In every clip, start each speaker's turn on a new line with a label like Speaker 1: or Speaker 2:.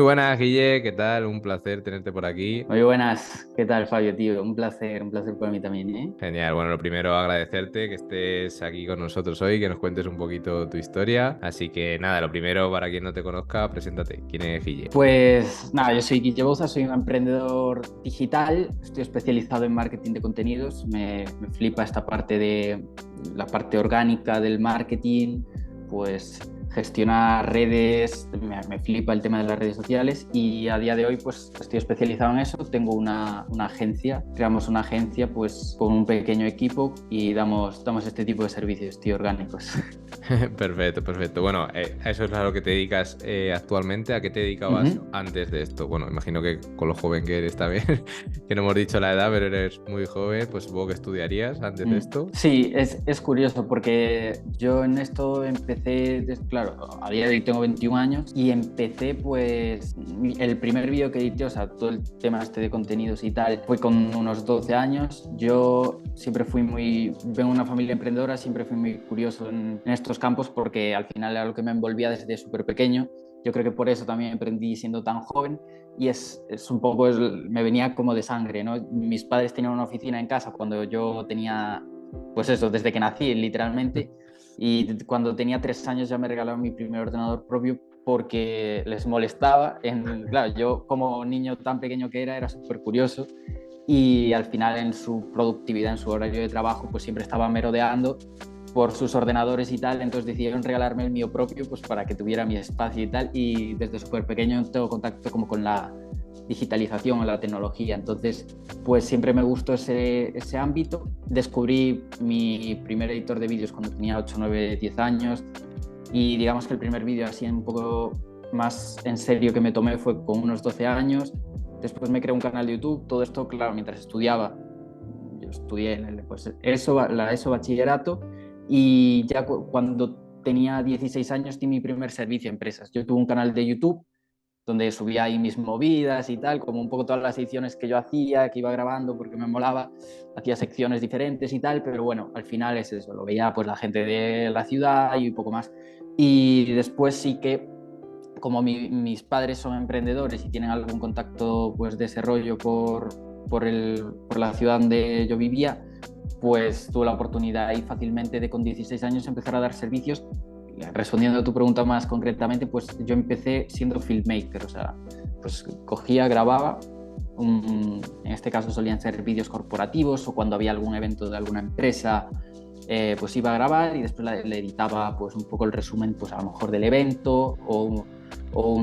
Speaker 1: buenas, Guille, ¿qué tal? Un placer tenerte por aquí.
Speaker 2: Muy buenas, ¿qué tal, Fabio, tío? Un placer para mí también, ¿eh?
Speaker 1: Genial, bueno, lo primero agradecerte que estés aquí con nosotros hoy, que nos cuentes un poquito tu historia. Así que nada, lo primero, para quien no te conozca, preséntate. ¿Quién es Guille?
Speaker 2: Pues nada, yo soy Guille Bouza, soy un emprendedor digital, estoy especializado en marketing de contenidos, me flipa esta parte de la parte orgánica del marketing, pues gestionar redes, me flipa el tema de las redes sociales y a día de hoy pues estoy especializado en eso, tengo una agencia, creamos una agencia pues con un pequeño equipo y damos este tipo de servicios, tío, orgánicos.
Speaker 1: Perfecto, perfecto. Bueno, a eso es a lo que te dedicas actualmente. ¿A qué te dedicabas
Speaker 2: Ujú.
Speaker 1: antes de esto? Bueno, imagino que con lo joven que eres también, que no hemos dicho la edad, pero eres muy joven, pues supongo que estudiarías antes de esto.
Speaker 2: Sí, es curioso porque yo en esto empecé, claro, a día de hoy tengo 21 años y empecé pues el primer vídeo que edité, o sea, todo el tema este de contenidos y tal, fue con unos 12 años. Yo siempre fui vengo de una familia emprendedora, siempre fui muy curioso en estos campos porque al final era lo que me envolvía desde súper pequeño. Yo creo que por eso también emprendí siendo tan joven y es un poco, me venía como de sangre, ¿no? Mis padres tenían una oficina en casa cuando yo tenía, pues eso, desde que nací, literalmente, y cuando tenía 3 años ya me regalaron mi primer ordenador propio porque les molestaba. Claro, yo como niño tan pequeño que era súper curioso y al final en su productividad, en su horario de trabajo, pues siempre estaba merodeando por sus ordenadores y tal, entonces decidieron regalarme el mío propio pues para que tuviera mi espacio y tal, y desde súper pequeño tengo contacto como con la digitalización o la tecnología, entonces pues siempre me gustó ese ámbito. Descubrí mi primer editor de vídeos cuando tenía 8 9 10 años y digamos que el primer vídeo así un poco más en serio que me tomé fue con unos 12 años. Después me creé un canal de YouTube, todo esto, claro, mientras estudiaba. Yo estudié pues, la ESO bachillerato y ya cuando tenía 16 años di mi primer servicio a empresas. Yo tuve un canal de YouTube donde subía ahí mis movidas y tal, como un poco todas las ediciones que yo hacía, que iba grabando porque me molaba, hacía secciones diferentes y tal, pero bueno, al final es eso, lo veía pues la gente de la ciudad y un poco más. Y después sí que, como mis padres son emprendedores y tienen algún contacto pues de ese rollo por la ciudad donde yo vivía, pues tuve la oportunidad ahí fácilmente de con 16 años empezar a dar servicios. Respondiendo a tu pregunta más concretamente, pues yo empecé siendo filmmaker, o sea, pues cogía, grababa, en este caso solían ser vídeos corporativos o cuando había algún evento de alguna empresa, pues iba a grabar y después le editaba pues un poco el resumen, pues a lo mejor del evento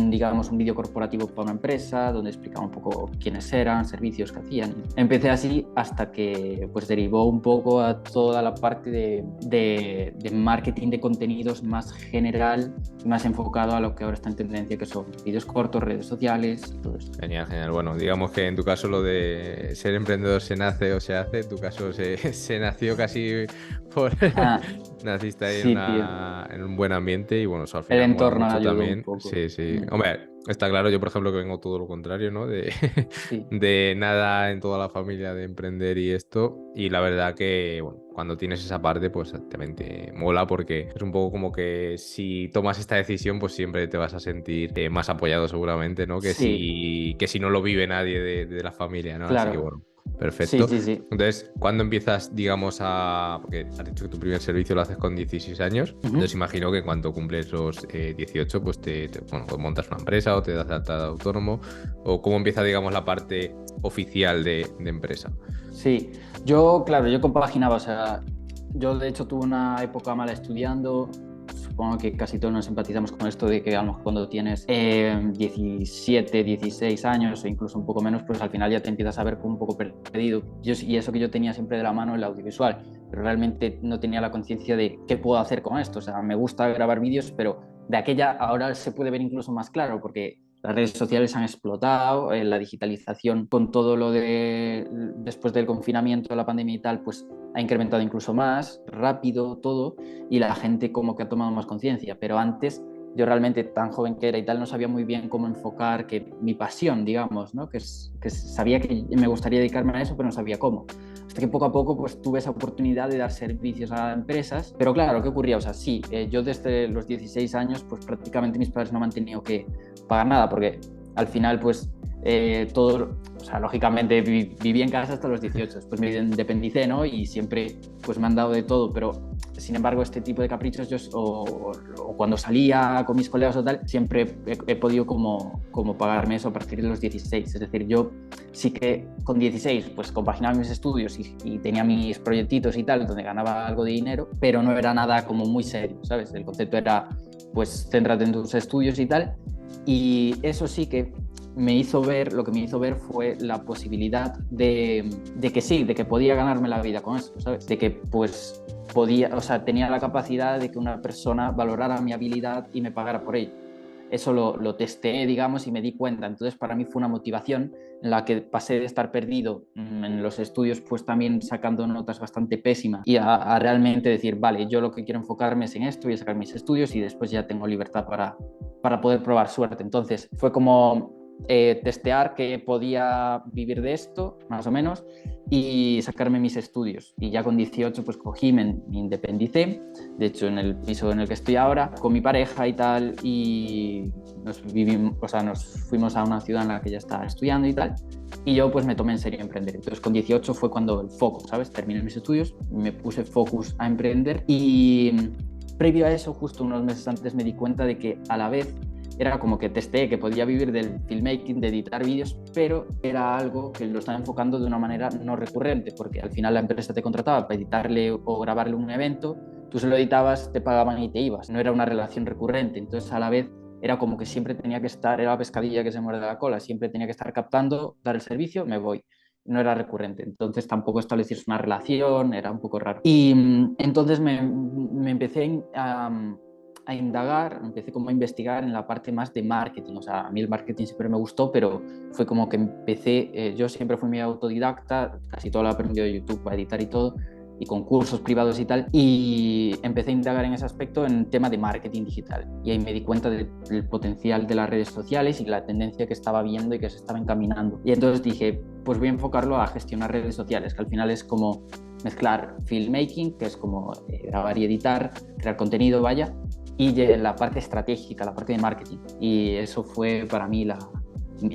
Speaker 2: digamos, un vídeo corporativo para una empresa donde explicaba un poco quiénes eran, servicios que hacían. Empecé así hasta que pues derivó un poco a toda la parte de marketing de contenidos más general, más enfocado a lo que ahora está en tendencia, que son vídeos cortos, redes sociales y todo esto.
Speaker 1: Genial, genial. Bueno, digamos que en tu caso lo de ser emprendedor se nace o se hace, en tu caso se nació casi por...
Speaker 2: Ah,
Speaker 1: Naciste ahí
Speaker 2: sí, tío.
Speaker 1: en un buen ambiente y bueno, eso al
Speaker 2: El
Speaker 1: final mola
Speaker 2: entorno
Speaker 1: mucho
Speaker 2: ayudó un
Speaker 1: también.
Speaker 2: poco.
Speaker 1: Sí, sí. Hombre, está claro, yo por ejemplo que vengo todo lo contrario, ¿no?
Speaker 2: Sí,
Speaker 1: De nada en toda la familia de emprender y esto. Y la verdad que, bueno, cuando tienes esa parte, pues también te mola porque es un poco como que si tomas esta decisión, pues siempre te vas a sentir más apoyado seguramente, ¿no?
Speaker 2: sí,
Speaker 1: Que si no lo vive nadie de la familia, ¿no? Así que
Speaker 2: claro.
Speaker 1: bueno,
Speaker 2: Sí,
Speaker 1: perfecto.
Speaker 2: sí, sí.
Speaker 1: Entonces, ¿cuándo empiezas, digamos, a... Porque has dicho que tu primer servicio lo haces con 16 años. Entonces,
Speaker 2: Ujú.
Speaker 1: imagino que cuando cumples los 18, pues bueno, pues montas una empresa o te das de alta de autónomo. ¿O cómo empieza, digamos, la parte oficial de empresa?
Speaker 2: Sí, yo, claro, yo compaginaba, o sea, yo de hecho tuve una época mala estudiando, supongo que casi todos nos empatizamos con esto de que a lo mejor cuando tienes 17, 16 años o incluso un poco menos, pues al final ya te empiezas a ver como un poco perdido. Y eso que yo tenía siempre de la mano el audiovisual, pero realmente no tenía la conciencia de qué puedo hacer con esto, o sea, me gusta grabar vídeos, pero de aquella ahora se puede ver incluso más claro, porque las redes sociales han explotado, la digitalización con todo lo de después del confinamiento, la pandemia y tal, pues ha incrementado incluso más, rápido todo, y la gente como que ha tomado más conciencia. Pero antes yo realmente tan joven que era y tal no sabía muy bien cómo enfocar que mi pasión, digamos, ¿no? Que sabía que me gustaría dedicarme a eso, pero no sabía cómo. Hasta que poco a poco pues tuve esa oportunidad de dar servicios a empresas, pero claro, ¿qué ocurría? O sea, sí, yo desde los 16 años pues prácticamente mis padres no me han tenido que pagar nada, porque al final pues todo, o sea, lógicamente viví en casa hasta los 18, después me independicé, ¿no? Y siempre pues me han dado de todo, pero sin embargo este tipo de caprichos o cuando salía con mis colegas o tal, siempre he podido como pagarme eso a partir de los 16, es decir, yo sí que con 16 pues compaginaba mis estudios y tenía mis proyectitos y tal, donde ganaba algo de dinero, pero no era nada como muy serio, ¿sabes? El concepto era pues céntrate en tus estudios y tal, y eso sí que lo que me hizo ver fue la posibilidad de que sí, de que podía ganarme la vida con eso, ¿sabes? De que pues podía, o sea, tenía la capacidad de que una persona valorara mi habilidad y me pagara por ello. Eso lo testé, digamos, y me di cuenta. Entonces, para mí fue una motivación en la que pasé de estar perdido en los estudios, pues también sacando notas bastante pésimas, y a realmente decir, vale, yo lo que quiero enfocarme es en esto, voy a sacar mis estudios y después ya tengo libertad para poder probar suerte. Entonces, fue como testear que podía vivir de esto, más o menos, y sacarme mis estudios. Y ya con 18 pues cogí, me independicé, de hecho en el piso en el que estoy ahora, con mi pareja y tal, y nos fuimos a una ciudad en la que ya estaba estudiando y tal, y yo pues me tomé en serio emprender. Entonces con 18 fue cuando el foco, ¿sabes? Terminé mis estudios, me puse focus a emprender, y previo a eso, justo unos meses antes, me di cuenta de que a la vez era como que testé que podía vivir del filmmaking, de editar vídeos, pero era algo que lo estaba enfocando de una manera no recurrente, porque al final la empresa te contrataba para editarle o grabarle un evento, tú se lo editabas, te pagaban y te ibas, no era una relación recurrente. Entonces a la vez era como que siempre tenía que estar, era la pescadilla que se muerde la cola, siempre tenía que estar captando, dar el servicio, me voy. No era recurrente, entonces tampoco establecías una relación, era un poco raro. Y entonces me empecé a indagar, empecé como a investigar en la parte más de marketing. O sea, a mí el marketing siempre me gustó, pero fue como que empecé, yo siempre fui muy autodidacta, casi todo lo he aprendido de YouTube para editar y todo, y con cursos privados y tal, y empecé a indagar en ese aspecto en tema de marketing digital, y ahí me di cuenta del potencial de las redes sociales y la tendencia que estaba viendo y que se estaba encaminando. Y entonces dije, pues voy a enfocarlo a gestionar redes sociales, que al final es como mezclar filmmaking, que es como grabar y editar, crear contenido, vaya, y la parte estratégica, la parte de marketing. Y eso fue para mí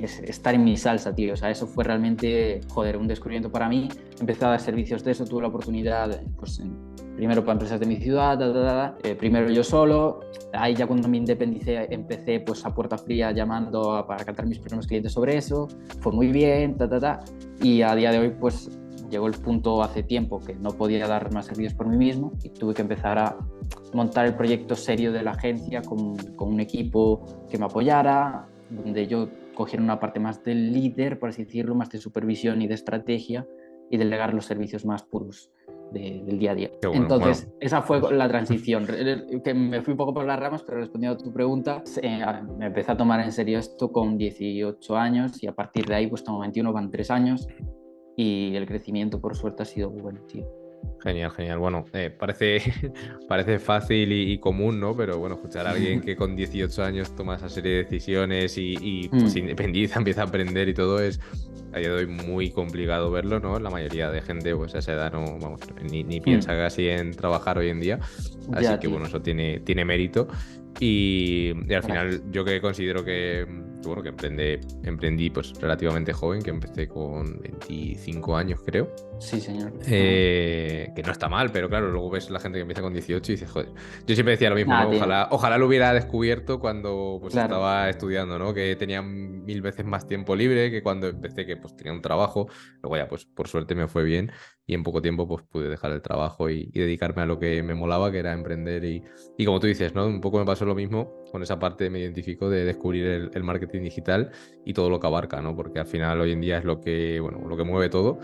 Speaker 2: estar en mi salsa, tío. O sea, eso fue realmente, joder, un descubrimiento para mí. Empecé a dar servicios de eso, tuve la oportunidad, pues, primero para empresas de mi ciudad, primero yo solo. Ahí ya cuando me independicé empecé pues a puerta fría llamando para captar mis primeros clientes sobre eso. Fue muy bien, y a día de hoy pues llegó el punto hace tiempo que no podía dar más servicios por mí mismo y tuve que empezar a montar el proyecto serio de la agencia con un equipo que me apoyara, donde yo cogiera una parte más del líder, por así decirlo, más de supervisión y de estrategia, y delegar los servicios más puros del día a día.
Speaker 1: Qué bueno,
Speaker 2: Entonces,
Speaker 1: bueno.
Speaker 2: esa fue la transición, que me fui un poco por las ramas, pero respondiendo a tu pregunta, me empecé a tomar en serio esto con 18 años y a partir de ahí, pues tengo 21, van 3 años y el crecimiento, por suerte, ha sido bueno, tío.
Speaker 1: Genial, genial. Bueno, parece, parece fácil y común, ¿no? Pero bueno, escuchar a alguien que con 18 años toma esa serie de decisiones y pues se independiza, empieza a aprender y todo es a día de hoy muy complicado verlo, ¿no? La mayoría de gente pues a esa edad no, vamos, ni piensa casi en trabajar hoy en día. Así
Speaker 2: Ya,
Speaker 1: que
Speaker 2: tío.
Speaker 1: bueno, eso tiene mérito. Y al final
Speaker 2: Gracias.
Speaker 1: yo que considero bueno, que emprendí pues relativamente joven, que empecé con 25 años creo.
Speaker 2: Sí, señor.
Speaker 1: Que no está mal, pero claro, luego ves la gente que empieza con 18 y dices, joder, yo siempre decía lo mismo,
Speaker 2: Nada,
Speaker 1: ¿no?
Speaker 2: tío.
Speaker 1: Ojalá lo hubiera descubierto cuando pues
Speaker 2: Claro.
Speaker 1: estaba estudiando, ¿no? Que tenía 1000 veces más tiempo libre que cuando empecé, que pues tenía un trabajo. Luego ya, pues por suerte me fue bien y en poco tiempo pues pude dejar el trabajo y dedicarme a lo que me molaba, que era emprender y como tú dices, ¿no? Un poco me pasó lo mismo con esa parte, me identifico, de descubrir el marketing digital y todo lo que abarca, ¿no? Porque al final hoy en día es bueno, lo que mueve todo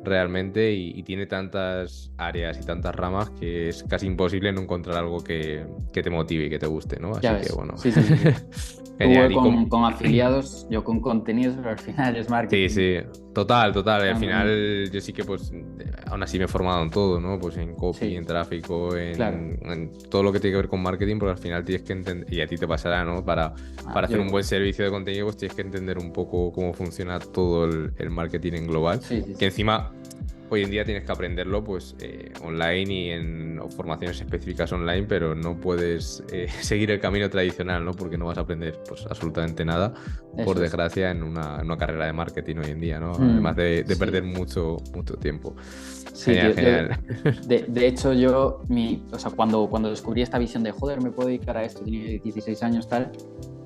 Speaker 1: realmente y tiene tantas áreas y tantas ramas que es casi imposible no encontrar algo que te motive y que te guste, ¿no?
Speaker 2: Ya
Speaker 1: Así que
Speaker 2: ves.
Speaker 1: bueno,
Speaker 2: Sí, sí, sí, sí. Tú
Speaker 1: genial.
Speaker 2: con afiliados, yo con contenidos, pero al final es
Speaker 1: Sí,
Speaker 2: marketing.
Speaker 1: sí, total, total. Y al
Speaker 2: Ah, no, no.
Speaker 1: final yo sí que pues aún así me he formado en todo, ¿no? Pues en copy, en
Speaker 2: Sí,
Speaker 1: tráfico,
Speaker 2: claro.
Speaker 1: en todo lo que tiene que ver con marketing, porque al final tienes que entender, y a ti te pasará, ¿no? Para hacer un
Speaker 2: Yo,
Speaker 1: buen servicio de contenido, pues tienes que entender un poco cómo funciona todo el marketing en global.
Speaker 2: sí, sí,
Speaker 1: Que
Speaker 2: sí.
Speaker 1: encima hoy en día tienes que aprenderlo pues online y en formaciones específicas online, pero no puedes seguir el camino tradicional, ¿no? Porque no vas a aprender pues absolutamente nada, por
Speaker 2: Eso es.
Speaker 1: desgracia, en una carrera de marketing hoy en día, ¿no? Además
Speaker 2: Mm,
Speaker 1: de
Speaker 2: sí.
Speaker 1: perder mucho tiempo.
Speaker 2: Sí,
Speaker 1: Genial,
Speaker 2: tío.
Speaker 1: genial.
Speaker 2: De hecho, o sea, cuando descubrí esta visión de, joder, me puedo dedicar a esto, tenía 16 años, tal,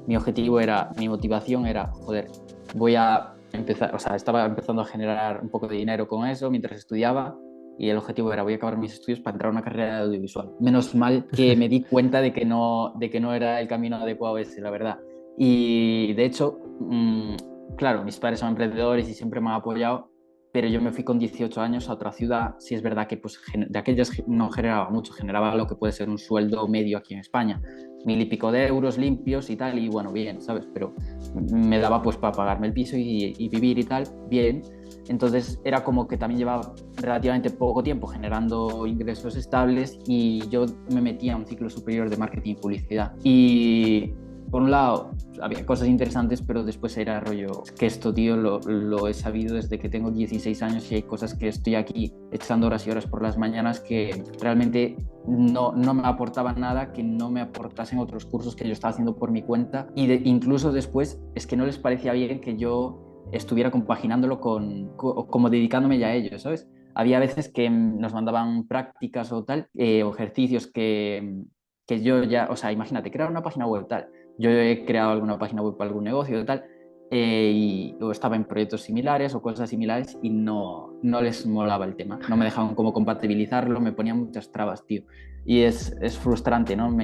Speaker 2: mi motivación era, joder, voy a empezar, o sea, estaba empezando a generar un poco de dinero con eso mientras estudiaba y el objetivo era, voy a acabar mis estudios para entrar a una carrera de audiovisual. Menos mal que me di cuenta de que no era el camino adecuado ese, la verdad. Y de hecho, claro, mis padres son emprendedores y siempre me han apoyado, pero yo me fui con 18 años a otra ciudad. Sí es verdad que pues, de aquellas no generaba mucho, generaba lo que puede ser un sueldo medio aquí en España, 1000 y pico de euros limpios y tal, y bueno, bien, ¿sabes? Pero me daba pues para pagarme el piso y vivir y tal, bien. Entonces era como que también llevaba relativamente poco tiempo generando ingresos estables y yo me metía a un ciclo superior de marketing y publicidad. Y por un lado, había cosas interesantes, pero después era rollo, que esto, tío, lo he sabido desde que tengo 16 años y hay cosas que estoy aquí echando horas y horas por las mañanas que realmente no me aportaban nada, que no me aportasen otros cursos que yo estaba haciendo por mi cuenta. Y incluso después es que no les parecía bien que yo estuviera compaginándolo como dedicándome ya a ello, ¿sabes? Había veces que nos mandaban prácticas o tal, o ejercicios que yo ya, o sea, imagínate, crear una página web tal. Yo he creado alguna página web para algún negocio y tal, o estaba en proyectos similares o cosas similares y no les molaba el tema, no me dejaban como compatibilizarlo, me ponían muchas trabas, tío. Y es frustrante, ¿no?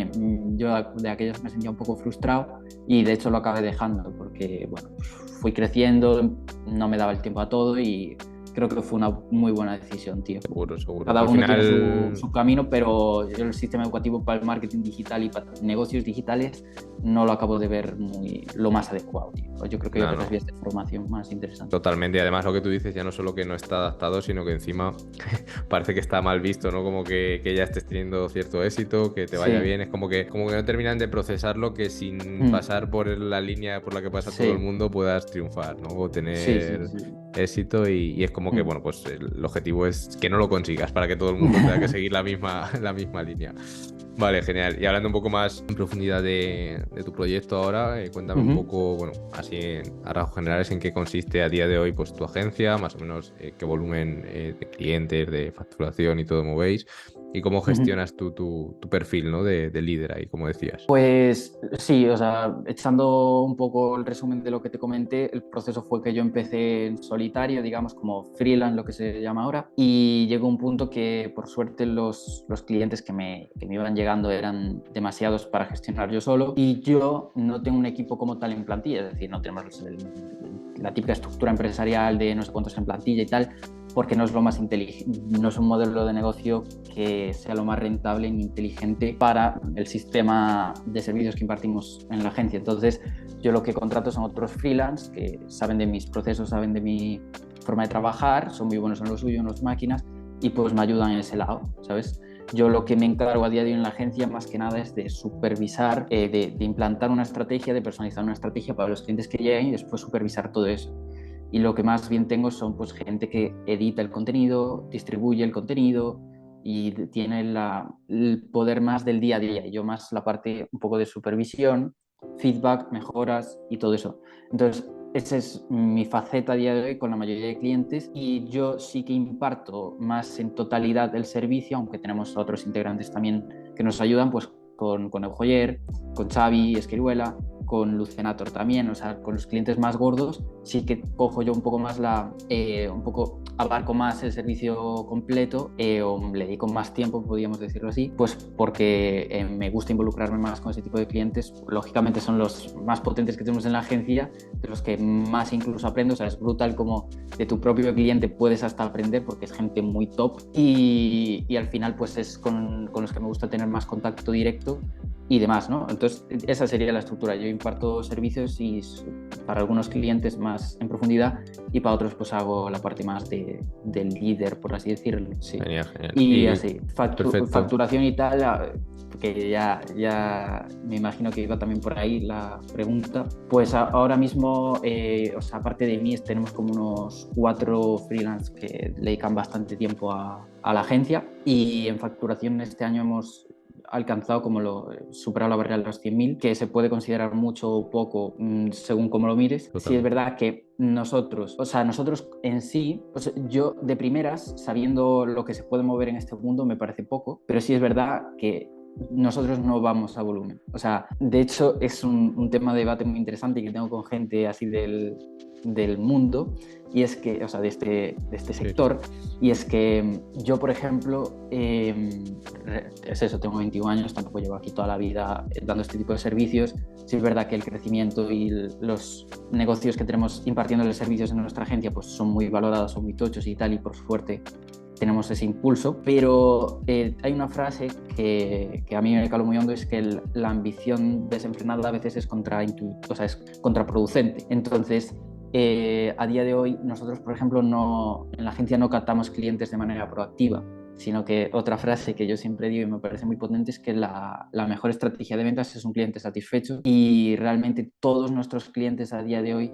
Speaker 2: Yo de aquellos me sentía un poco frustrado y de hecho lo acabé dejando porque, bueno, pues fui creciendo, no me daba el tiempo a todo y creo que fue una muy buena decisión, tío.
Speaker 1: Seguro, seguro.
Speaker 2: Cada
Speaker 1: Al
Speaker 2: uno tiene
Speaker 1: final,
Speaker 2: su camino, pero el sistema educativo para el marketing digital y para negocios digitales no lo acabo de ver lo más adecuado, tío. Yo creo que hay
Speaker 1: no,
Speaker 2: otras
Speaker 1: no.
Speaker 2: vías de formación más interesantes.
Speaker 1: Totalmente, y además lo que tú dices ya no solo que no está adaptado, sino que encima parece que está mal visto, ¿no? Como que ya estés teniendo cierto éxito, que te vaya
Speaker 2: Sí,
Speaker 1: bien, es como que no terminan de procesarlo, que sin pasar por la línea por la que pasa todo el
Speaker 2: sí,
Speaker 1: mundo puedas triunfar, ¿no? O
Speaker 2: sí, sí,
Speaker 1: tener
Speaker 2: sí.
Speaker 1: éxito y es como que, bueno, pues el objetivo es que no lo consigas para que todo el mundo tenga que seguir la misma línea. Vale, genial. Y hablando un poco más en profundidad de tu proyecto ahora, cuéntame un poco, bueno, así a rasgos generales, en qué consiste a día de hoy pues tu agencia, más o menos qué volumen de clientes, de facturación y todo movéis, y cómo gestionas tu perfil, ¿no? De líder ahí, como decías.
Speaker 2: Pues sí, o sea, echando un poco el resumen de lo que te comenté, el proceso fue que yo empecé en solitario, digamos, como freelance, lo que se llama ahora, y llegó un punto que por suerte los clientes que me iban llegando eran demasiados para gestionar yo solo, y yo no tengo un equipo como tal en plantilla, es decir, no tenemos la típica estructura empresarial de no sé cuántos en plantilla y tal, porque no es lo más inteligente, no es un modelo de negocio que sea lo más rentable ni inteligente para el sistema de servicios que impartimos en la agencia. Entonces, yo lo que contrato son otros freelance que saben de mis procesos, saben de mi forma de trabajar, son muy buenos en lo suyo, en las máquinas, y pues me ayudan en ese lado, ¿sabes? Yo lo que me encargo a día de hoy en la agencia más que nada es de supervisar, de implantar una estrategia, de personalizar una estrategia para los clientes que lleguen y después supervisar todo eso. Y lo que más bien tengo son pues gente que edita el contenido, distribuye el contenido y tiene el poder más del día a día. Y yo más la parte un poco de supervisión, feedback, mejoras y todo eso. Entonces, esa es mi faceta a día de hoy con la mayoría de clientes y yo sí que imparto más en totalidad el servicio, aunque tenemos otros integrantes también que nos ayudan, pues con Eujoyer, con Xavi Esquiruela, con Lucenator también, o sea, con los clientes más gordos sí que cojo yo un poco más un poco abarco más el servicio completo o le dedico más tiempo, podríamos decirlo así, pues porque me gusta involucrarme más con ese tipo de clientes. Lógicamente son los más potentes que tenemos en la agencia, de los que más incluso aprendo, o sea, es brutal como de tu propio cliente puedes hasta aprender porque es gente muy top y al final pues es con los que me gusta tener más contacto directo y demás, ¿no? Entonces, esa sería la estructura. Yo imparto servicios y para algunos clientes más en profundidad y para otros pues hago la parte más del líder, por así decirlo. Sí.
Speaker 1: Genial, genial.
Speaker 2: Y así,
Speaker 1: Perfecto.
Speaker 2: facturación y tal, que ya me imagino que iba también por ahí la pregunta. Pues ahora mismo, o sea, aparte de mí, tenemos como unos 4 freelance que dedican bastante tiempo a la agencia, y en facturación este año hemos alcanzado superado la barrera de los 100.000, que se puede considerar mucho o poco según cómo lo mires.
Speaker 1: Total.
Speaker 2: Sí es verdad que nosotros en sí, yo de primeras, sabiendo lo que se puede mover en este mundo, me parece poco, pero sí es verdad que nosotros no vamos a volumen. O sea, de hecho es un tema de debate muy interesante que tengo con gente así del mundo, y es que, o sea, de este sector, y es que yo, por ejemplo, es eso, tengo 21 años, tampoco llevo aquí toda la vida dando este tipo de servicios. Sí es verdad que el crecimiento y los negocios que tenemos impartiéndoles servicios en nuestra agencia pues son muy valorados, son muy tochos y tal, y por suerte tenemos ese impulso, pero hay una frase que a mí me caló muy hondo, es que la ambición desenfrenada a veces es contraproducente. Entonces, a día de hoy nosotros, por ejemplo, en la agencia no captamos clientes de manera proactiva, sino que otra frase que yo siempre digo y me parece muy potente es que la mejor estrategia de ventas es un cliente satisfecho, y realmente todos nuestros clientes a día de hoy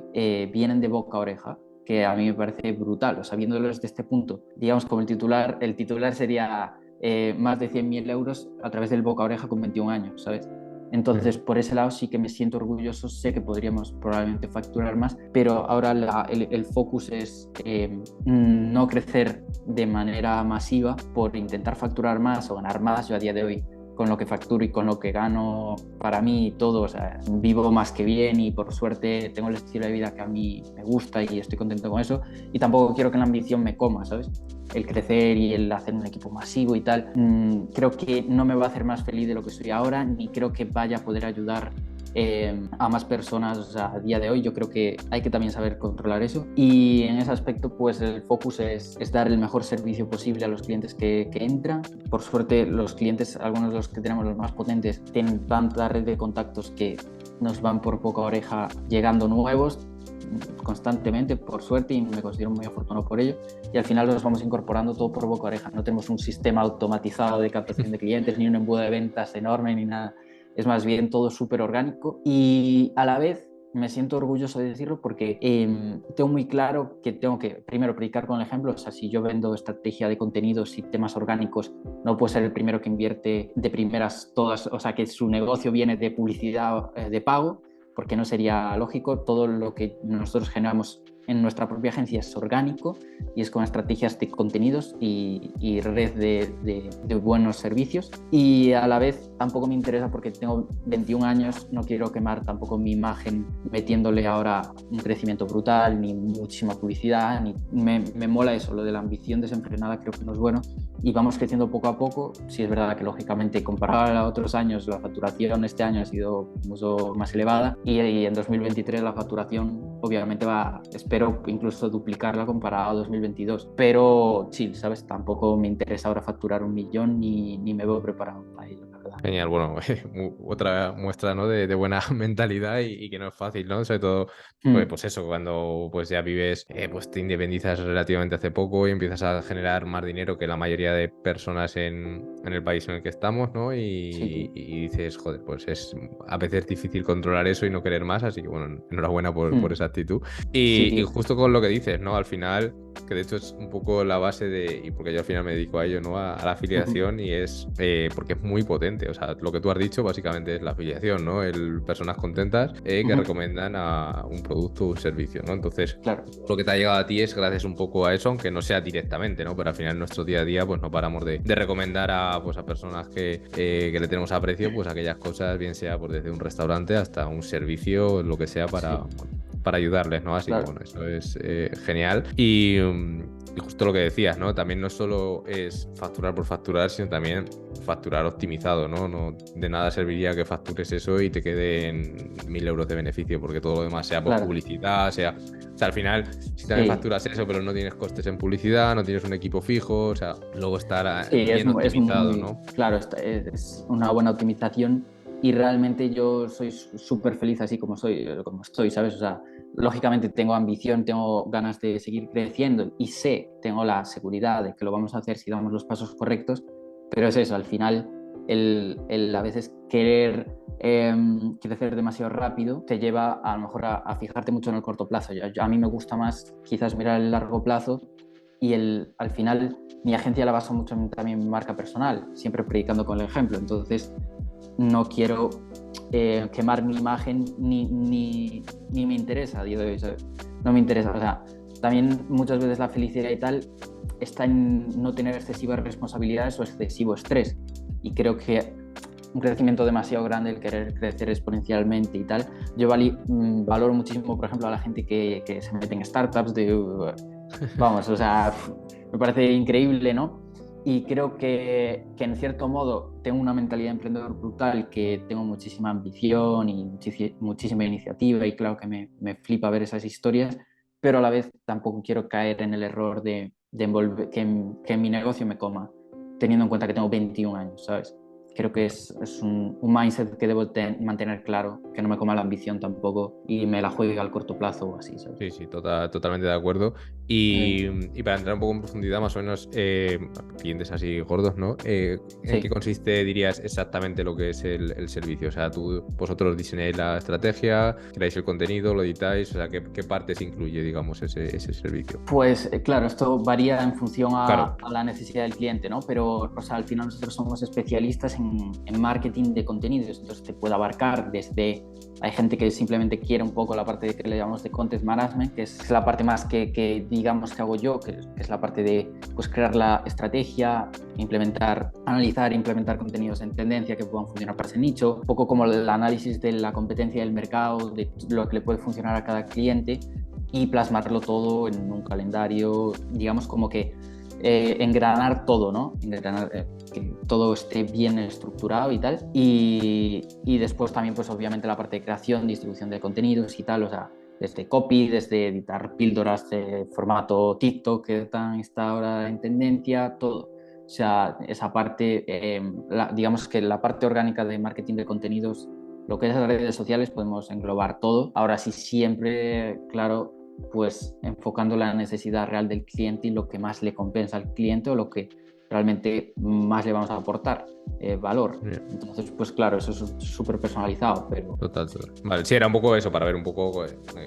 Speaker 2: vienen de boca a oreja, que a mí me parece brutal. O sea, viéndolo desde este punto, digamos, como el titular sería más de 100.000 euros a través del boca a oreja con 21 años, ¿sabes? Entonces, por ese lado sí que me siento orgulloso, sé que podríamos probablemente facturar más, pero ahora el focus es no crecer de manera masiva por intentar facturar más o ganar más. Yo a día de hoy, con lo que facturo y con lo que gano, para mí y todo, o sea, vivo más que bien, y por suerte tengo el estilo de vida que a mí me gusta y estoy contento con eso, y tampoco quiero que la ambición me coma, ¿sabes? El crecer y el hacer un equipo masivo y tal, creo que no me va a hacer más feliz de lo que soy ahora, ni creo que vaya a poder ayudar a más personas. O sea, a día de hoy yo creo que hay que también saber controlar eso, y en ese aspecto pues el focus es dar el mejor servicio posible a los clientes que entran. Por suerte los clientes, algunos de los que tenemos, los más potentes, tienen tanta red de contactos que nos van por boca a oreja llegando nuevos constantemente, por suerte, y me considero muy afortunado por ello, y al final los vamos incorporando todo por boca a oreja. No tenemos un sistema automatizado de captación de clientes, ni un embudo de ventas enorme, ni nada. Es más bien todo súper orgánico, y a la vez me siento orgulloso de decirlo porque tengo muy claro que tengo que primero predicar con el ejemplo. O sea, si yo vendo estrategia de contenidos y temas orgánicos, no puedo ser el primero que invierte de primeras todas, o sea, que su negocio viene de publicidad de pago, porque no sería lógico. Todo lo que nosotros generamos en nuestra propia agencia es orgánico y es con estrategias de contenidos y red de buenos servicios. Y a la vez tampoco me interesa, porque tengo 21 años, no quiero quemar tampoco mi imagen metiéndole ahora un crecimiento brutal, ni muchísima publicidad, ni me mola eso, lo de la ambición desenfrenada creo que no es bueno, y vamos creciendo poco a poco. Sí es verdad que lógicamente comparado a otros años la facturación este año ha sido mucho más elevada, y en 2023 la facturación obviamente espero incluso duplicarla comparado a 2022, pero chill, ¿sabes? Tampoco me interesa ahora facturar 1 millón, ni me veo preparado para ello, la verdad.
Speaker 1: Genial, bueno, otra muestra, ¿no? de buena mentalidad y que no es fácil, ¿no? Sobre todo, pues eso, cuando pues ya vives, pues te independizas relativamente hace poco y empiezas a generar más dinero que la mayoría de personas en el país en el que estamos, ¿no? Y dices, joder, pues a veces difícil controlar eso y no querer más, así que bueno, enhorabuena por esa actitud. Y justo con lo que dices, ¿no? Al final, que de hecho es un poco la base y porque yo al final me dedico a ello, ¿no? A la afiliación, y es porque es muy potente. O sea, lo que tú has dicho básicamente es la afiliación, ¿no? Personas contentas que recomiendan a un producto o un servicio, ¿no? Entonces,
Speaker 2: claro,
Speaker 1: lo que te ha llegado a ti es gracias un poco a eso, aunque no sea directamente, ¿no? Pero al final en nuestro día a día pues no paramos de recomendar a personas que le tenemos aprecio, pues aquellas cosas, bien sea pues desde un restaurante hasta un servicio, lo que sea para ayudarles, ¿no? Así que bueno, eso es genial. Y justo lo que decías, ¿no? También no solo es facturar por facturar, sino también facturar optimizado, ¿no? No de nada serviría que factures eso y te queden 1.000 euros de beneficio, porque todo lo demás sea por publicidad, o sea, al final, si también facturas eso, pero no tienes costes en publicidad, no tienes un equipo fijo, o sea, luego estar bien optimizado, ¿no?
Speaker 2: Claro, es una buena optimización. y realmente yo soy súper feliz así como soy, como estoy, ¿sabes? O sea, lógicamente tengo ambición, tengo ganas de seguir creciendo y tengo la seguridad de que lo vamos a hacer si damos los pasos correctos, pero es eso, al final el a veces querer crecer demasiado rápido te lleva a lo mejor a fijarte mucho en el corto plazo. A mí me gusta más quizás mirar el largo plazo y al final mi agencia la baso mucho también en marca personal, siempre predicando con el ejemplo. Entonces no quiero quemar mi imagen ni me interesa a día de hoy, ¿sabes? No me interesa. O sea, también muchas veces la felicidad y tal está en no tener excesivas responsabilidades o excesivo estrés. Y creo que un crecimiento demasiado grande, el querer crecer exponencialmente y tal. Yo valoro muchísimo, por ejemplo, a la gente que se mete en startups vamos, o sea, me parece increíble, ¿no? Y creo que en cierto modo tengo una mentalidad de emprendedor brutal, que tengo muchísima ambición y muchísima iniciativa y claro que me flipa ver esas historias, pero a la vez tampoco quiero caer en el error de que mi negocio me coma, teniendo en cuenta que tengo 21 años, ¿sabes? Creo que es un mindset que debo mantener claro, que no me coma la ambición tampoco y me la juegue al corto plazo o así, ¿sabes?
Speaker 1: Sí, sí, totalmente de acuerdo. Y para entrar un poco en profundidad, más o menos, clientes así gordos, ¿no? ¿En qué
Speaker 2: Sí.
Speaker 1: consiste, dirías, exactamente lo que es el servicio? O sea, vosotros diseñáis la estrategia, creáis el contenido, lo editáis, o sea, ¿qué partes incluye, digamos, ese servicio?
Speaker 2: Pues claro, esto varía en función
Speaker 1: Claro,
Speaker 2: a la necesidad del cliente, ¿no? Pero o sea, al final nosotros somos especialistas en marketing de contenidos, entonces te puede abarcar desde... Hay gente que simplemente quiere un poco la parte de que le llamamos de content management, que es la parte más que digamos que hago yo, que es la parte de pues, crear la estrategia, analizar e implementar contenidos en tendencia que puedan funcionar para ese nicho, un poco como el análisis de la competencia del mercado, de lo que le puede funcionar a cada cliente y plasmarlo todo en un calendario, digamos como que engranar todo, ¿no? Que todo esté bien estructurado y tal. Y después también, pues obviamente la parte de creación, distribución de contenidos y tal, o sea, desde copy, desde editar píldoras de formato TikTok que está ahora en tendencia, todo. O sea, esa parte, digamos que la parte orgánica de marketing de contenidos, lo que es las redes sociales, podemos englobar todo. Ahora sí, siempre, claro, pues enfocando la necesidad real del cliente y lo que más le compensa al cliente o lo que realmente más le vamos a aportar valor.
Speaker 1: bien.
Speaker 2: Entonces, pues claro, eso es súper personalizado, pero...
Speaker 1: Total, total. Vale, sí, era un poco eso, para ver un poco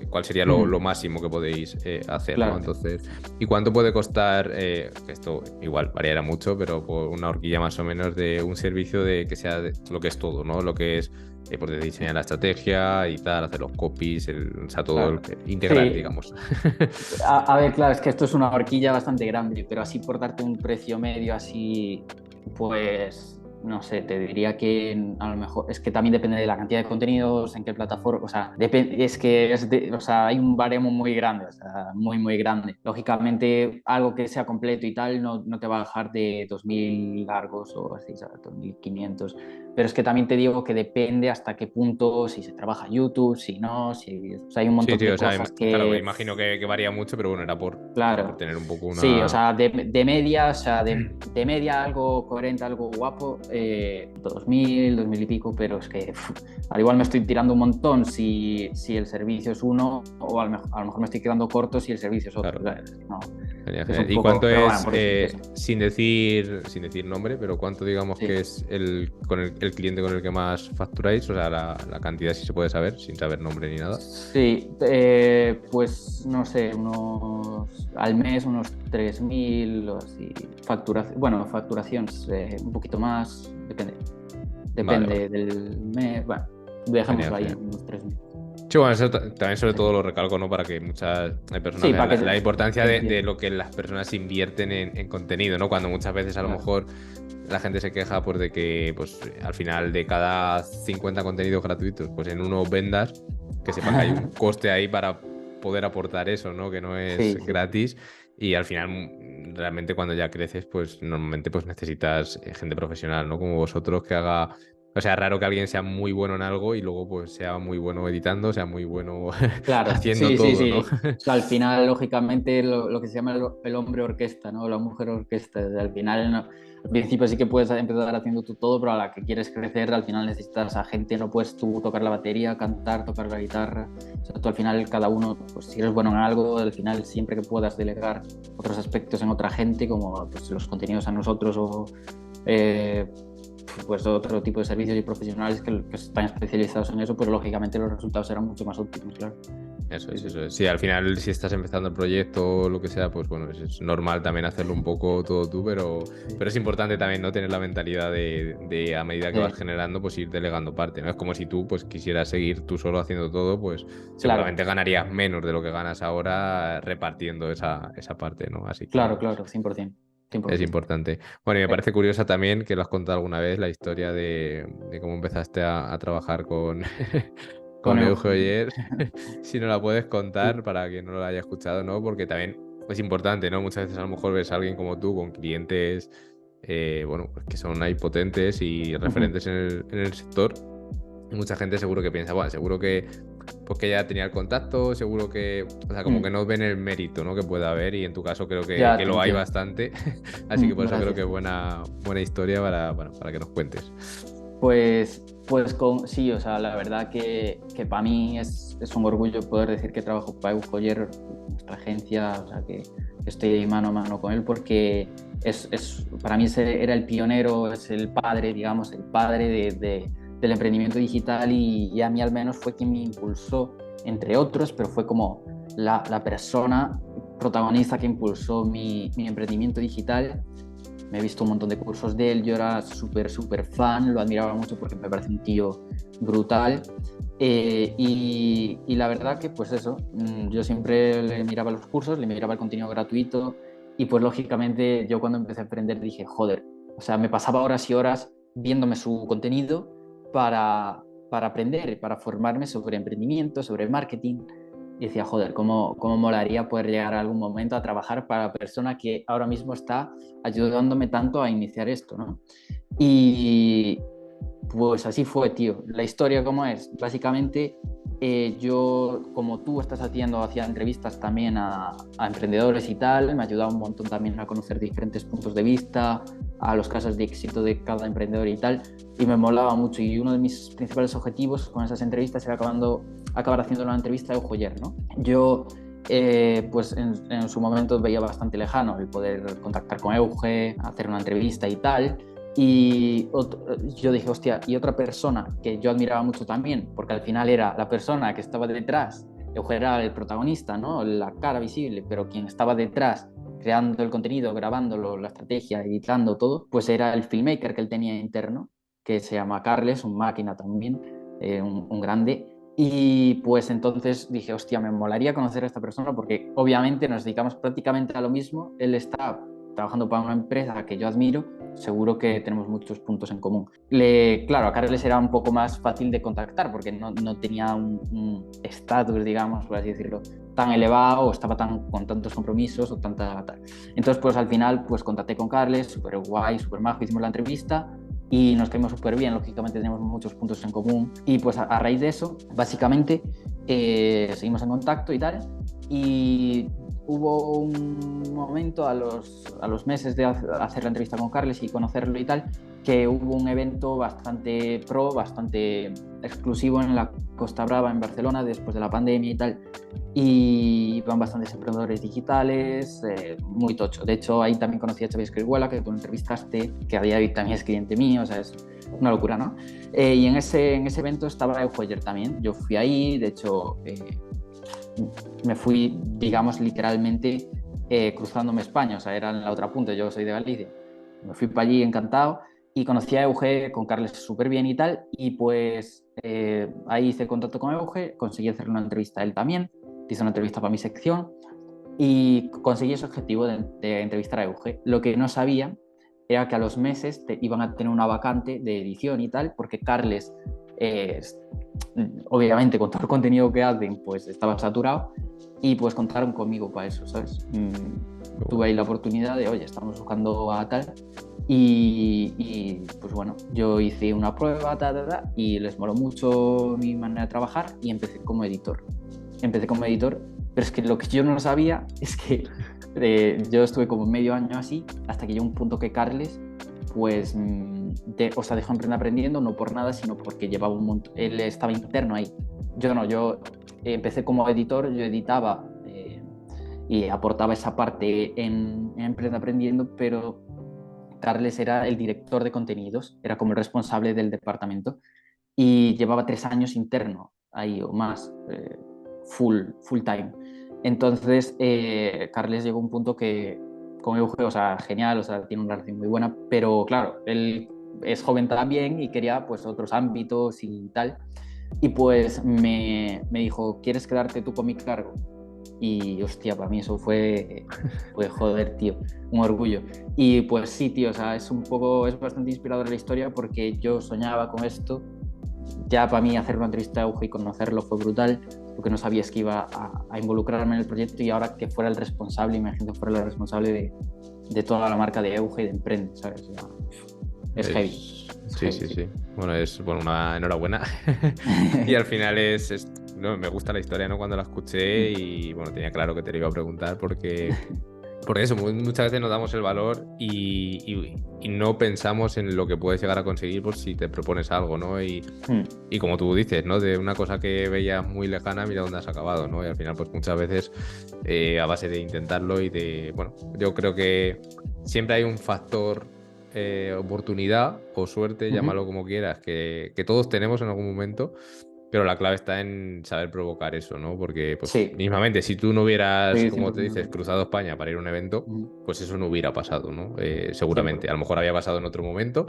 Speaker 1: cuál sería lo máximo que podéis hacer, ¿no?
Speaker 2: Claro.
Speaker 1: Entonces, ¿y cuánto puede costar, que esto igual variará mucho, pero por una horquilla más o menos de un servicio de que sea lo que es todo, ¿no? Lo que es pues de diseñar la estrategia y tal, hacer los copies, o sea, todo
Speaker 2: Claro.
Speaker 1: integral,
Speaker 2: Sí,
Speaker 1: digamos.
Speaker 2: a ver, claro, es que esto es una horquilla bastante grande, pero así por darte un precio medio así, pues no sé, te diría que a lo mejor es que también depende de la cantidad de contenidos, en qué plataforma, o sea, es que o sea, hay un baremo muy grande, o sea, muy, muy grande. Lógicamente, algo que sea completo y tal no te va a bajar de 2.000 largos o así, ¿sabes? 2.500. Pero es que también te digo que depende hasta qué punto, si se trabaja YouTube, si no, si, o sea, hay un
Speaker 1: Sí,
Speaker 2: montón
Speaker 1: sí,
Speaker 2: de
Speaker 1: o sea,
Speaker 2: cosas
Speaker 1: claro, me
Speaker 2: que
Speaker 1: imagino que varía mucho, pero bueno, era por
Speaker 2: claro,
Speaker 1: tener un poco
Speaker 2: sí, o
Speaker 1: una...
Speaker 2: sea, de media, o sea, de media algo coherente, algo guapo, 2.000 y pico, pero es que al igual me estoy tirando un montón si el servicio es uno, o a lo mejor me estoy quedando corto si el servicio es otro.
Speaker 1: Claro.
Speaker 2: No,
Speaker 1: Genial,
Speaker 2: es
Speaker 1: genial.
Speaker 2: un
Speaker 1: ¿Y
Speaker 2: poco,
Speaker 1: cuánto
Speaker 2: pero bueno,
Speaker 1: es,
Speaker 2: por decirte eso.
Speaker 1: sin decir nombre, pero cuánto digamos
Speaker 2: Sí,
Speaker 1: que es el cliente con el que más facturáis? O sea, la cantidad si se puede saber, sin saber nombre ni nada.
Speaker 2: sí, pues no sé, al mes unos 3.000 o así, bueno, facturación un poquito más, depende.
Speaker 1: Vale, vale.
Speaker 2: Depende del mes. Bueno,
Speaker 1: Genial,
Speaker 2: dejémoslo ahí
Speaker 1: genial.
Speaker 2: en unos 3.000.
Speaker 1: Sí, bueno, eso también sobre
Speaker 2: Sí,
Speaker 1: todo lo recalco, ¿no? Para que muchas personas
Speaker 2: sí,
Speaker 1: vean
Speaker 2: para
Speaker 1: la importancia
Speaker 2: que
Speaker 1: de
Speaker 2: entiendan.
Speaker 1: lo que las personas invierten en contenido, ¿no? Cuando muchas veces a lo
Speaker 2: Claro.
Speaker 1: mejor la gente se queja pues de que pues al final de cada 50 contenidos gratuitos, pues en uno vendas, que sepa que hay un coste ahí para poder aportar eso, ¿no? Que no es
Speaker 2: Sí, sí,
Speaker 1: gratis y al final realmente cuando ya creces, pues normalmente pues necesitas gente profesional, ¿no? Como vosotros que haga... O sea, raro que alguien sea muy bueno en algo y luego pues sea muy bueno editando, sea muy bueno
Speaker 2: claro,
Speaker 1: haciendo
Speaker 2: sí, sí,
Speaker 1: todo, ¿no?
Speaker 2: sí. O sea, al final, lógicamente, lo que se llama el hombre orquesta, ¿no? La mujer orquesta. Al final, Al principio sí que puedes empezar haciendo tú todo, pero a la que quieres crecer al final necesitas a gente, no puedes tú tocar la batería, cantar, tocar la guitarra. O sea, tú al final cada uno, pues si eres bueno en algo, al final siempre que puedas delegar otros aspectos en otra gente, como pues, los contenidos a nosotros o pues otro tipo de servicios y profesionales que están especializados en eso, pues lógicamente los resultados serán mucho más óptimos, claro.
Speaker 1: Eso es, eso es. Sí, al final, si estás empezando el proyecto o lo que sea, pues bueno, es normal también hacerlo un poco todo tú, pero es importante también no tener la mentalidad de a medida que vas generando, pues ir delegando parte, ¿no? Es como si tú pues quisieras seguir tú solo haciendo todo, pues seguramente ganarías menos de lo que ganas ahora repartiendo esa parte, ¿no? Así que
Speaker 2: claro, 100%.
Speaker 1: es importante. Bueno, y me parece curiosa también que lo has contado alguna vez, la historia de cómo empezaste a trabajar con, con Euge Oller. Si no la puedes contar para quien no lo haya escuchado, ¿no? Porque también es importante, ¿no? Muchas veces a lo mejor ves a alguien como tú con clientes, bueno, pues que son ahí potentes y referentes en el sector. Y mucha gente seguro que piensa, bueno, seguro que pues que ya tenía el contacto, seguro que, o sea, como que no ven el mérito, ¿no? Que pueda haber, y en tu caso creo que lo hay bastante. Así que por eso creo que es buena historia para que nos cuentes.
Speaker 2: Pues sí, o sea, la verdad que para mí es un orgullo poder decir que trabajo para Euge Oller, nuestra agencia, o sea, que estoy mano a mano con él, porque para mí era el pionero, es el padre, digamos, el padre del emprendimiento digital, y a mí al menos fue quien me impulsó, entre otros, pero fue como la persona protagonista que impulsó mi emprendimiento digital. Me he visto un montón de cursos de él, yo era súper fan, lo admiraba mucho porque me parece un tío brutal. Y la verdad que pues eso, yo siempre le miraba los cursos, le miraba el contenido gratuito, y pues lógicamente yo cuando empecé a aprender dije, joder, o sea, me pasaba horas y horas viéndome su contenido para aprender, para formarme sobre emprendimiento, sobre marketing. Y decía, joder, cómo molaría poder llegar a algún momento a trabajar para la persona que ahora mismo está ayudándome tanto a iniciar esto, ¿no? Y pues así fue, tío. La historia, ¿cómo es? Básicamente, yo, como tú estás hacía entrevistas también a emprendedores y tal, me ayudaba un montón también a conocer diferentes puntos de vista, a los casos de éxito de cada emprendedor y tal, y me molaba mucho. Y uno de mis principales objetivos con esas entrevistas era acabar haciendo una entrevista a Euge Oller, ¿no? Yo, pues en su momento veía bastante lejano el poder contactar con Euge, hacer una entrevista y tal. Y yo dije, hostia, y otra persona que yo admiraba mucho también, porque al final era la persona que estaba detrás, Euge era el protagonista, ¿no? La cara visible, pero quien estaba detrás creando el contenido, grabándolo, la estrategia, editando todo, pues era el filmmaker que él tenía interno, que se llama Carles, un máquina también, un grande. Y pues entonces dije, hostia, me molaría conocer a esta persona porque obviamente nos dedicamos prácticamente a lo mismo. Él está trabajando para una empresa que yo admiro, seguro que tenemos muchos puntos en común. Claro, a Carles era un poco más fácil de contactar porque no tenía un estatus, digamos, por así decirlo, tan elevado, o estaba con tantos compromisos o tanta tal. Entonces, pues al final, pues contacté con Carles, súper guay, súper majo, hicimos la entrevista y nos caímos súper bien, lógicamente tenemos muchos puntos en común, y pues a raíz de eso, básicamente, seguimos en contacto y tal, y hubo un momento a los meses de hacer la entrevista con Carles y conocerlo y tal, que hubo un evento bastante bastante exclusivo en la Costa Brava, en Barcelona, después de la pandemia y tal, y iban bastantes emprendedores digitales, muy tocho. De hecho, ahí también conocí a Xavi Escrihuela, que tú entrevistaste, que a día de hoy también es cliente mío, o sea, es una locura, ¿no? Y en ese evento estaba Euge Oller también. Yo fui ahí, de hecho, me fui, digamos, literalmente cruzándome España, o sea, era en la otra punta, yo soy de Galicia. Me fui para allí encantado y conocí a Euge, con Carles súper bien y tal, y pues ahí hice contacto con Euge, conseguí hacerle una entrevista a él también, hice una entrevista para mi sección y conseguí ese objetivo de entrevistar a Euge. Lo que no sabía era que a los meses iban a tener una vacante de edición y tal, porque Carles, obviamente con todo el contenido que hacen, pues estaba saturado, y pues contaron conmigo para eso, ¿sabes? Tuve ahí la oportunidad de, oye, estamos buscando a tal, y pues bueno, yo hice una prueba, y les moló mucho mi manera de trabajar y empecé como editor, pero es que lo que yo no sabía es que yo estuve como medio año así, hasta que llegó un punto que Carles pues, o sea, dejó Emprende Aprendiendo no por nada, sino porque llevaba un montón, él estaba interno ahí. Yo no, yo empecé como editor, yo editaba y aportaba esa parte en Emprende Aprendiendo, pero Carles era el director de contenidos, era como el responsable del departamento y llevaba 3 años interno ahí o más, full time. Entonces, Carles llegó a un punto que con Euge, o sea, genial, o sea, tiene una relación muy buena, pero claro, él es joven también y quería pues otros ámbitos y tal. Y pues me dijo, ¿quieres quedarte tú con mi cargo? Y hostia, para mí eso fue joder, tío, un orgullo. Y pues sí, tío, o sea, es bastante inspiradora la historia porque yo soñaba con esto. Ya para mí hacer una entrevista a Euge y conocerlo fue brutal, porque no sabías que iba a involucrarme en el proyecto y ahora que fuera el responsable, imagínate, fuera el responsable de toda la marca de Euge y de Emprende, ¿sabes? O sea, es heavy.
Speaker 1: Sí, sí, sí. Bueno, una enhorabuena. Y al final no, me gusta la historia, ¿no? Cuando la escuché y bueno, tenía claro que te lo iba a preguntar porque eso, muchas veces nos damos el valor y no pensamos en lo que puedes llegar a conseguir por si te propones algo, ¿no? Y como tú dices, ¿no? De una cosa que veías muy lejana, mira dónde has acabado, ¿no? Y al final, pues muchas veces a base de intentarlo bueno, yo creo que siempre hay un factor oportunidad o suerte, llámalo como quieras, que todos tenemos en algún momento. Pero la clave está en saber provocar eso, ¿no? Porque, pues,
Speaker 2: Sí,
Speaker 1: mismamente, si tú no hubieras,
Speaker 2: sí,
Speaker 1: como te
Speaker 2: 100% de
Speaker 1: dices,
Speaker 2: acuerdo.
Speaker 1: cruzado España para ir a un evento, pues eso no hubiera pasado, ¿no? Seguramente.
Speaker 2: 100%.
Speaker 1: A lo mejor había pasado en otro momento,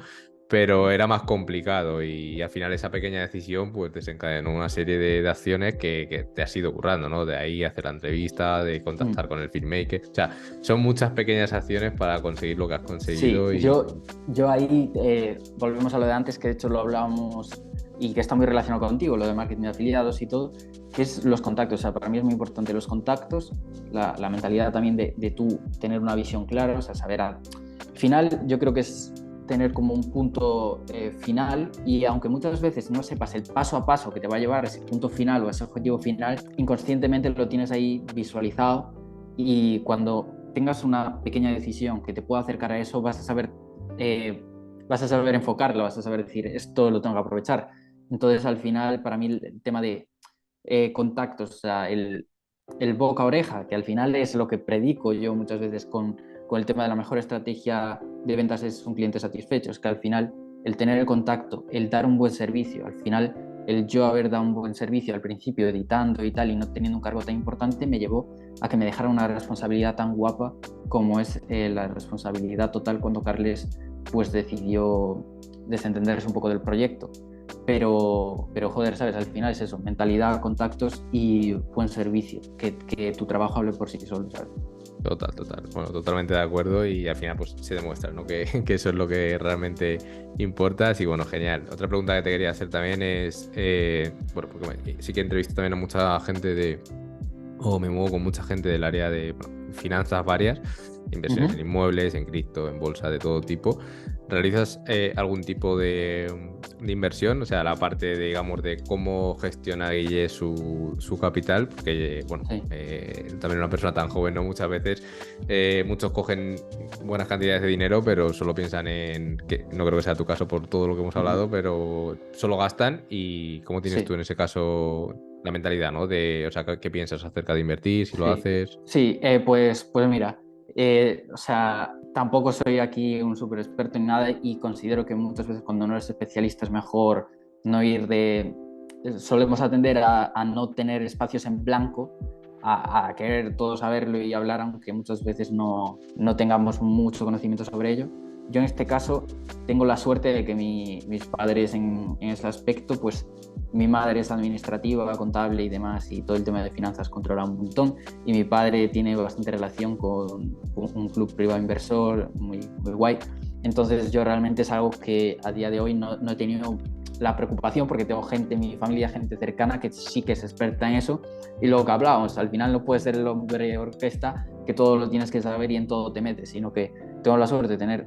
Speaker 1: pero era más complicado y al final esa pequeña decisión, pues, desencadenó una serie de acciones que te has ido currando, ¿no? De ahí hacer la entrevista, de contactar con el filmmaker. O sea, son muchas pequeñas acciones para conseguir lo que has
Speaker 2: Sí,
Speaker 1: conseguido y...
Speaker 2: yo ahí volvemos a lo de antes, que de hecho lo hablábamos y que está muy relacionado contigo, lo de marketing de afiliados y todo, que es los contactos. O sea, para mí es muy importante los contactos, la mentalidad también de tú tener una visión clara, o sea, saber al final yo creo que es tener como un punto final y aunque muchas veces no sepas el paso a paso que te va a llevar a ese punto final o a ese objetivo final, inconscientemente lo tienes ahí visualizado y cuando tengas una pequeña decisión que te pueda acercar a eso, vas a saber enfocarlo, vas a saber decir, esto lo tengo que aprovechar. Entonces, al final, para mí, el tema de contactos, o sea, el boca a oreja, que al final es lo que predico yo muchas veces con el tema de la mejor estrategia de ventas es un cliente satisfecho, es que al final el tener el contacto, el dar un buen servicio, al final el yo haber dado un buen servicio al principio editando y tal y no teniendo un cargo tan importante me llevó a que me dejara una responsabilidad tan guapa como es la responsabilidad total cuando Carles pues decidió desentenderse un poco del proyecto. Pero joder, ¿sabes? Al final es eso, mentalidad, contactos y buen servicio, que tu trabajo hable por sí solo, ¿sabes?
Speaker 1: Total, total. Bueno, totalmente de acuerdo y al final pues se demuestra, ¿no? Que eso es lo que realmente importa. Así bueno, genial. Otra pregunta que te quería hacer también es, bueno, porque sí que entrevisto también a mucha gente o me muevo con mucha gente del área de bueno, finanzas varias, inversiones en inmuebles, en cripto, en bolsa de todo tipo. ¿Realizas algún tipo de inversión? O sea, la parte, digamos, de cómo gestiona Guille su capital, porque, bueno,
Speaker 2: Sí.
Speaker 1: también una persona tan joven, ¿no? Muchas veces muchos cogen buenas cantidades de dinero, pero solo piensan que no creo que sea tu caso por todo lo que hemos hablado, pero solo gastan y ¿cómo tienes
Speaker 2: Sí.
Speaker 1: tú en ese caso la mentalidad, ¿no? O sea, ¿qué piensas acerca de invertir, si lo
Speaker 2: Sí,
Speaker 1: haces?
Speaker 2: sí, pues mira, o sea, tampoco soy aquí un súper experto en nada y considero que muchas veces cuando no eres especialista es mejor no ir solemos atender a no tener espacios en blanco, a querer todo saberlo y hablar, aunque muchas veces no tengamos mucho conocimiento sobre ello. Yo en este caso tengo la suerte de que mis padres en ese aspecto, pues mi madre es administrativa, contable y demás, y todo el tema de finanzas controla un montón. Y mi padre tiene bastante relación con un club privado inversor muy, muy guay. Entonces yo realmente es algo que a día de hoy no he tenido la preocupación porque tengo gente en mi familia, gente cercana que sí que es experta en eso. Y lo que hablábamos, al final no puedes ser el hombre orquesta que todo lo tienes que saber y en todo te metes, sino que tengo la suerte de tener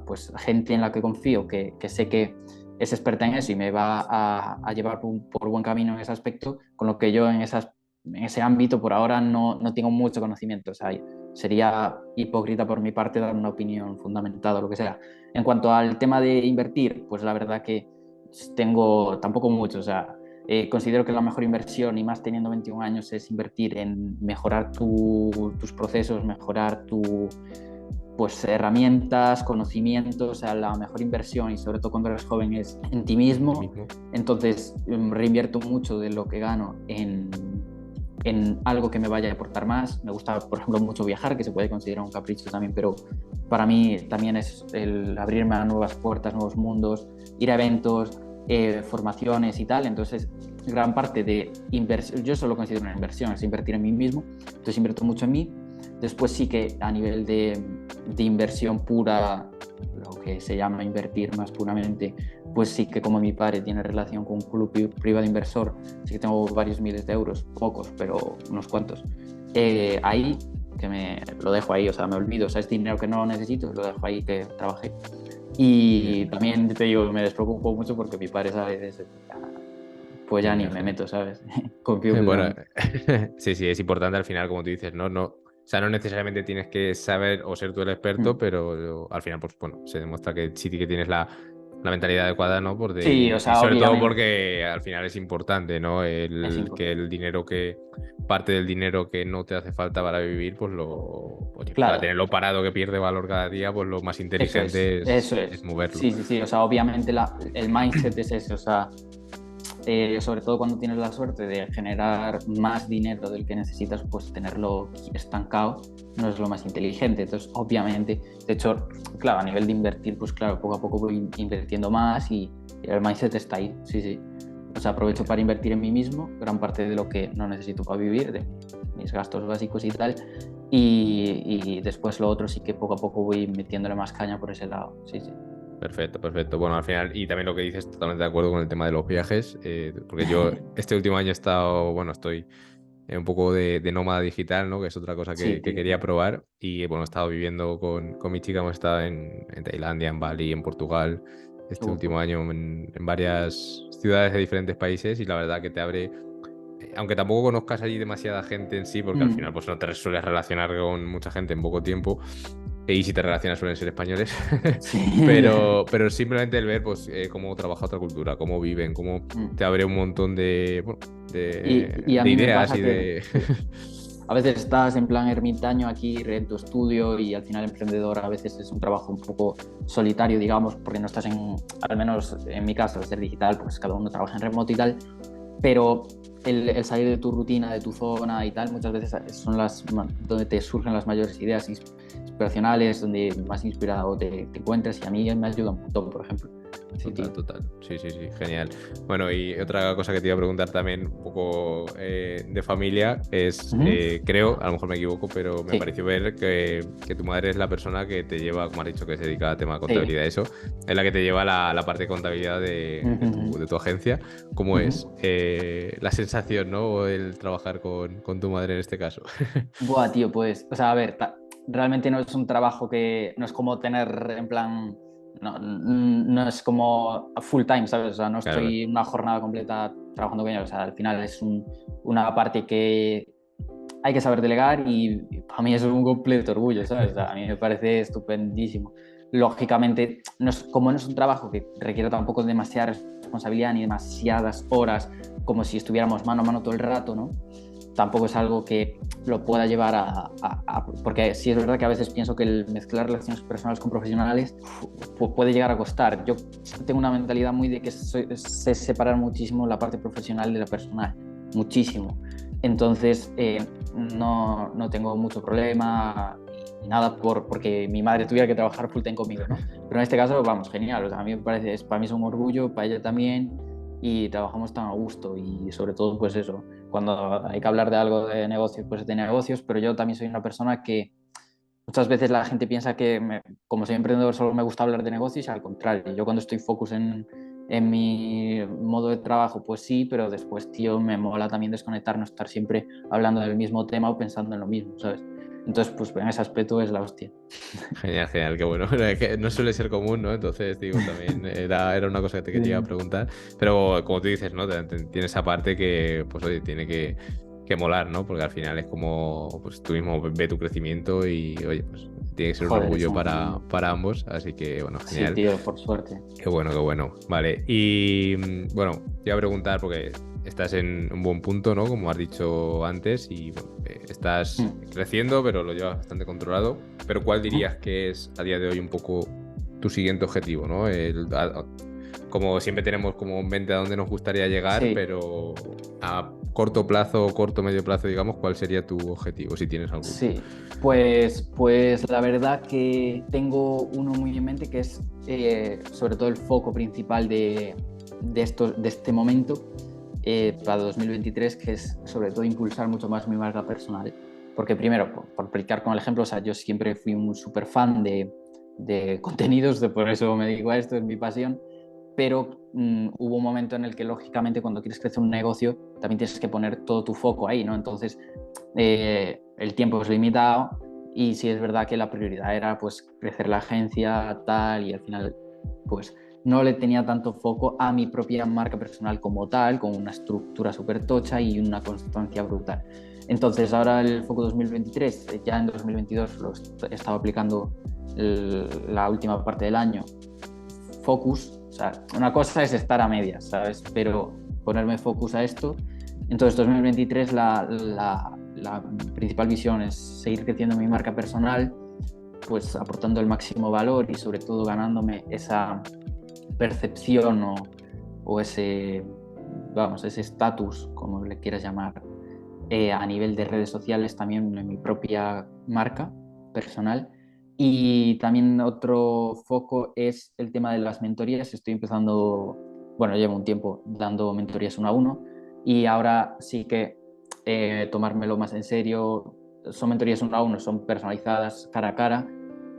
Speaker 2: pues, gente en la que confío, que sé que es experta en eso y me va a llevar por buen camino en ese aspecto, con lo que yo en ese ámbito por ahora no tengo mucho conocimiento. O sea, sería hipócrita por mi parte dar una opinión fundamentada o lo que sea. En cuanto al tema de invertir, pues la verdad que tengo tampoco mucho, o sea, considero que la mejor inversión, y más teniendo 21 años, es invertir en mejorar tus procesos, mejorar pues herramientas, conocimientos. O sea, la mejor inversión, y sobre todo cuando eres joven, es en ti mismo. Entonces reinvierto mucho de lo que gano en algo que me vaya a aportar más. Me gusta, por ejemplo, mucho viajar, que se puede considerar un capricho también, pero para mí también es el abrirme a nuevas puertas, nuevos mundos, ir a eventos, formaciones y tal. Entonces, gran parte de inversión, yo solo considero una inversión, es invertir en mí mismo. Entonces invierto mucho en mí. Después sí que a nivel de inversión pura, lo que se llama invertir más puramente, pues sí que como mi padre tiene relación con un club privado inversor, sí que tengo varios miles de euros, pocos, pero unos cuantos. Ahí, que lo dejo ahí, o sea, me olvido, o sea, es dinero que no necesito, lo dejo ahí que trabajé. Y también te digo, me despreocupo mucho porque mi padre sabe de eso. Pues ya ni me meto, ¿sabes? Confío en
Speaker 1: bueno, sí, es importante al final, como tú dices, ¿no? O sea, no necesariamente tienes que saber o ser tú el experto, pero al final, pues bueno, se demuestra que sí que tienes la mentalidad adecuada, ¿no?
Speaker 2: Sí, o
Speaker 1: Y
Speaker 2: sea,
Speaker 1: sobre todo
Speaker 2: obviamente.
Speaker 1: porque al final es importante, ¿no? Que el dinero parte del dinero que no te hace falta para vivir, pues oye, para
Speaker 2: Claro,
Speaker 1: tenerlo parado que pierde valor cada día, pues lo más
Speaker 2: eso es,
Speaker 1: inteligente
Speaker 2: eso
Speaker 1: es
Speaker 2: es.
Speaker 1: moverlo.
Speaker 2: Sí, o sea, obviamente el mindset es ese, o sea, sobre todo cuando tienes la suerte de generar más dinero del que necesitas, pues tenerlo estancado no es lo más inteligente. Entonces, obviamente, de hecho, claro, a nivel de invertir, pues claro, poco a poco voy invirtiendo más y el mindset está ahí, sí. O sea, aprovecho para invertir en mí mismo, gran parte de lo que no necesito para vivir, de mis gastos básicos y tal, y después lo otro sí que poco a poco voy metiéndole más caña por ese lado, sí.
Speaker 1: Perfecto. Bueno, al final, y también lo que dices, totalmente de acuerdo con el tema de los viajes, porque yo este último año estoy un poco de nómada digital, ¿no? Que es otra cosa
Speaker 2: Sí,
Speaker 1: que
Speaker 2: tío.
Speaker 1: quería probar. Y bueno, he estado viviendo con mi chica, hemos estado en Tailandia, en Bali, en Portugal,
Speaker 2: Qué
Speaker 1: este último
Speaker 2: guapo.
Speaker 1: año en varias ciudades de diferentes países, y la verdad que te abre, aunque tampoco conozcas allí demasiada gente en sí, porque al final pues no te sueles relacionar con mucha gente en poco tiempo, y si te relacionas suelen ser españoles,
Speaker 2: Sí.
Speaker 1: pero simplemente el ver pues cómo trabaja otra cultura, cómo viven, cómo te abre un montón bueno,
Speaker 2: Y a
Speaker 1: de
Speaker 2: mí me
Speaker 1: ideas
Speaker 2: pasa
Speaker 1: y
Speaker 2: que
Speaker 1: de...
Speaker 2: a veces estás en plan ermitaño aquí en tu estudio, y al final emprendedor a veces es un trabajo un poco solitario, digamos, porque no estás al menos en mi caso, al ser digital, pues cada uno trabaja en remoto y tal, pero el salir de tu rutina, de tu zona y tal, muchas veces son donde te surgen las mayores ideas inspiracionales, donde más inspirado te encuentras, y a mí me ayuda un montón, por ejemplo. Sí, tío.
Speaker 1: Total. Sí, genial. Bueno, y otra cosa que te iba a preguntar también, un poco de familia, es,
Speaker 2: Uh-huh.
Speaker 1: creo, a lo mejor me equivoco, pero me
Speaker 2: Sí,
Speaker 1: pareció ver que tu madre es la persona que te lleva, como has dicho, que se dedica al tema de
Speaker 2: sí.
Speaker 1: contabilidad, eso, es la que te lleva la parte de contabilidad
Speaker 2: Uh-huh.
Speaker 1: de tu agencia. ¿Cómo es
Speaker 2: Uh-huh.
Speaker 1: la sensación, ¿no? O el trabajar con tu madre en este caso?
Speaker 2: Buah, tío, pues, o sea, a ver, realmente no es un trabajo que, no es como tener en plan, no es como full time, ¿sabes? O sea, no
Speaker 1: Claro, claro.
Speaker 2: estoy una jornada completa trabajando con ella, o sea, al final es una parte que hay que saber delegar, y para mí es un completo orgullo, ¿sabes? O sea, a mí me parece estupendísimo. Lógicamente, como no es un trabajo que requiere tampoco demasiada responsabilidad ni demasiadas horas, como si estuviéramos mano a mano todo el rato, ¿no? Tampoco es algo que lo pueda llevar porque sí es verdad que a veces pienso que el mezclar relaciones personales con profesionales puede llegar a costar. Yo tengo una mentalidad muy de que sé separar muchísimo la parte profesional de la personal, muchísimo. Entonces no tengo mucho problema ni nada porque mi madre tuviera que trabajar full time conmigo, ¿no? Pero en este caso, vamos, genial. O sea, a mí me parece, para mí es un orgullo, para ella también, y trabajamos tan a gusto, y sobre todo pues eso, cuando hay que hablar de algo de negocios, pues de negocios. Pero yo también soy una persona que muchas veces la gente piensa que como soy emprendedor solo me gusta hablar de negocios, y al contrario, yo cuando estoy focus en mi modo de trabajo, pues sí, pero después, tío, me mola también desconectar, no estar siempre hablando del mismo tema o pensando en lo mismo, ¿sabes? Entonces, pues en ese aspecto es la hostia.
Speaker 1: Genial, qué bueno. Es que no suele ser común, ¿no? Entonces, digo, también era una cosa que te quería preguntar. Pero como tú dices, ¿no? Tiene esa parte que, pues oye, tiene que que molar, ¿no? Porque al final es como, pues tú mismo ve tu crecimiento y, oye, pues tiene que ser un
Speaker 2: Joder,
Speaker 1: orgullo para ambos, así que, bueno,
Speaker 2: Sí,
Speaker 1: genial.
Speaker 2: tío, por suerte.
Speaker 1: Qué bueno, qué bueno. Vale, y bueno, te iba a preguntar porque estás en un buen punto, ¿no? Como has dicho antes, y bueno, estás
Speaker 2: Mm.
Speaker 1: creciendo, pero lo llevas bastante controlado. Pero ¿cuál dirías que es a día de hoy un poco tu siguiente objetivo, ¿no? Como siempre tenemos como en mente a dónde nos gustaría llegar,
Speaker 2: Sí,
Speaker 1: pero a corto plazo, corto, medio plazo, digamos, ¿cuál sería tu objetivo, si tienes alguno?
Speaker 2: sí. Pues la verdad que tengo uno muy en mente que es sobre todo el foco principal de este momento para 2023, que es sobre todo impulsar mucho más mi marca personal. Porque primero, por explicar con el ejemplo, o sea, yo siempre fui un súper fan de contenidos, por eso me dedico a esto, es mi pasión, pero hubo un momento en el que lógicamente cuando quieres crecer un negocio también tienes que poner todo tu foco ahí, ¿no? Entonces el tiempo es limitado y sí es verdad que la prioridad era pues crecer la agencia tal y al final pues no le tenía tanto foco a mi propia marca personal como tal, con una estructura súper tocha y una constancia brutal. Entonces ahora el foco 2023, ya en 2022 lo he estado aplicando la última parte del año, focus, o sea, una cosa es estar a medias, ¿sabes? Pero ponerme focus a esto. Entonces 2023 la principal visión es seguir creciendo mi marca personal, pues aportando el máximo valor y sobre todo ganándome esa percepción o ese, vamos, ese estatus, como le quieras llamar, a nivel de redes sociales, también en mi propia marca personal. Y también otro foco es el tema de las mentorías. Estoy empezando, bueno, llevo un tiempo dando mentorías uno a uno y ahora sí que tomármelo más en serio. Son mentorías uno a uno, son personalizadas cara a cara,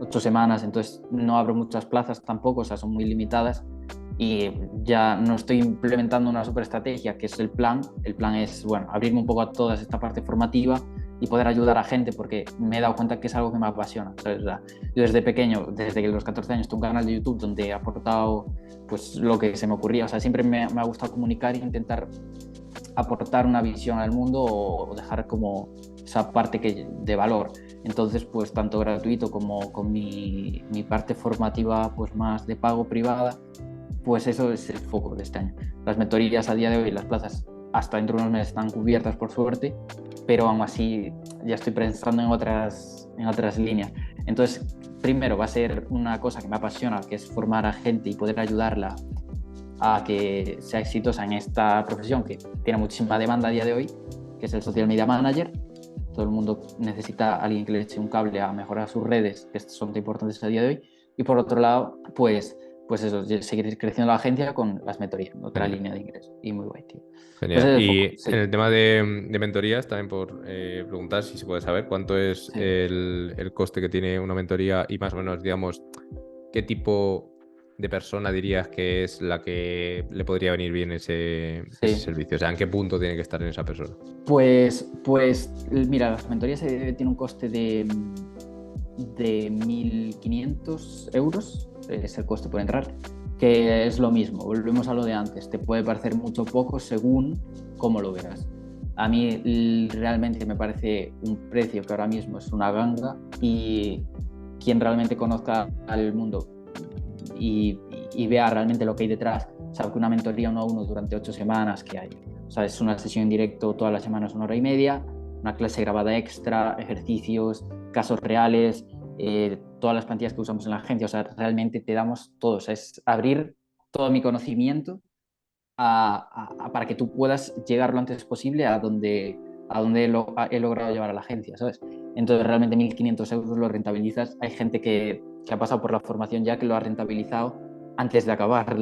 Speaker 2: 8 semanas, entonces no abro muchas plazas tampoco, o sea, son muy limitadas y ya no estoy implementando una super estrategia que es el plan. El plan es, bueno, abrirme un poco a toda esta parte formativa y poder ayudar a gente porque me he dado cuenta que es algo que me apasiona, ¿sabes? O sea, yo desde pequeño, desde que los 14 años, tengo un canal de YouTube donde he aportado pues lo que se me ocurría, o sea, siempre me ha gustado comunicar e intentar aportar una visión al mundo o dejar como esa parte de valor. Entonces, pues tanto gratuito como con mi parte formativa pues más de pago privada, pues eso es el foco de este año. Las mentorías a día de hoy, las plazas hasta dentro de unos meses están cubiertas por suerte, pero aún así ya estoy pensando en otras líneas. Entonces, primero va a ser una cosa que me apasiona, que es formar a gente y poder ayudarla a que sea exitosa en esta profesión que tiene muchísima demanda a día de hoy, que es el Social Media Manager. Todo el mundo necesita a alguien que le eche un cable a mejorar sus redes, que son tan importantes a día de hoy. Y por otro lado, pues eso, seguir creciendo la agencia con las mentorías, otra
Speaker 1: Genial.
Speaker 2: línea de ingreso. Y muy guay, tío. Pues
Speaker 1: Genial.
Speaker 2: ese es el foco,
Speaker 1: Y en
Speaker 2: sí.
Speaker 1: el tema de mentorías, también por preguntar si se puede saber cuánto es
Speaker 2: Sí.
Speaker 1: el coste que tiene una mentoría y más o menos, digamos, qué tipo de persona dirías que es la que le podría venir bien ese
Speaker 2: Sí.
Speaker 1: servicio. O sea, ¿en qué punto tiene que estar en esa persona?
Speaker 2: Pues mira, las mentorías tienen un coste de 1.500 euros, es el coste por entrar, que es lo mismo, volvemos a lo de antes, te puede parecer mucho o poco según cómo lo veas. A mí realmente me parece un precio que ahora mismo es una ganga y quien realmente conozca al mundo y vea realmente lo que hay detrás, sabe que una mentoría uno a uno durante 8 semanas que hay. O sea, es una sesión en directo todas las semanas, 1 hora y media, una clase grabada extra, ejercicios, casos reales, todas las plantillas que usamos en la agencia. O sea, realmente te damos todo. O sea, es abrir todo mi conocimiento para que tú puedas llegar lo antes posible a donde he logrado llevar a la agencia, ¿sabes? Entonces, realmente 1.500 euros lo rentabilizas. Hay gente que ha pasado por la formación ya que lo ha rentabilizado antes de acabar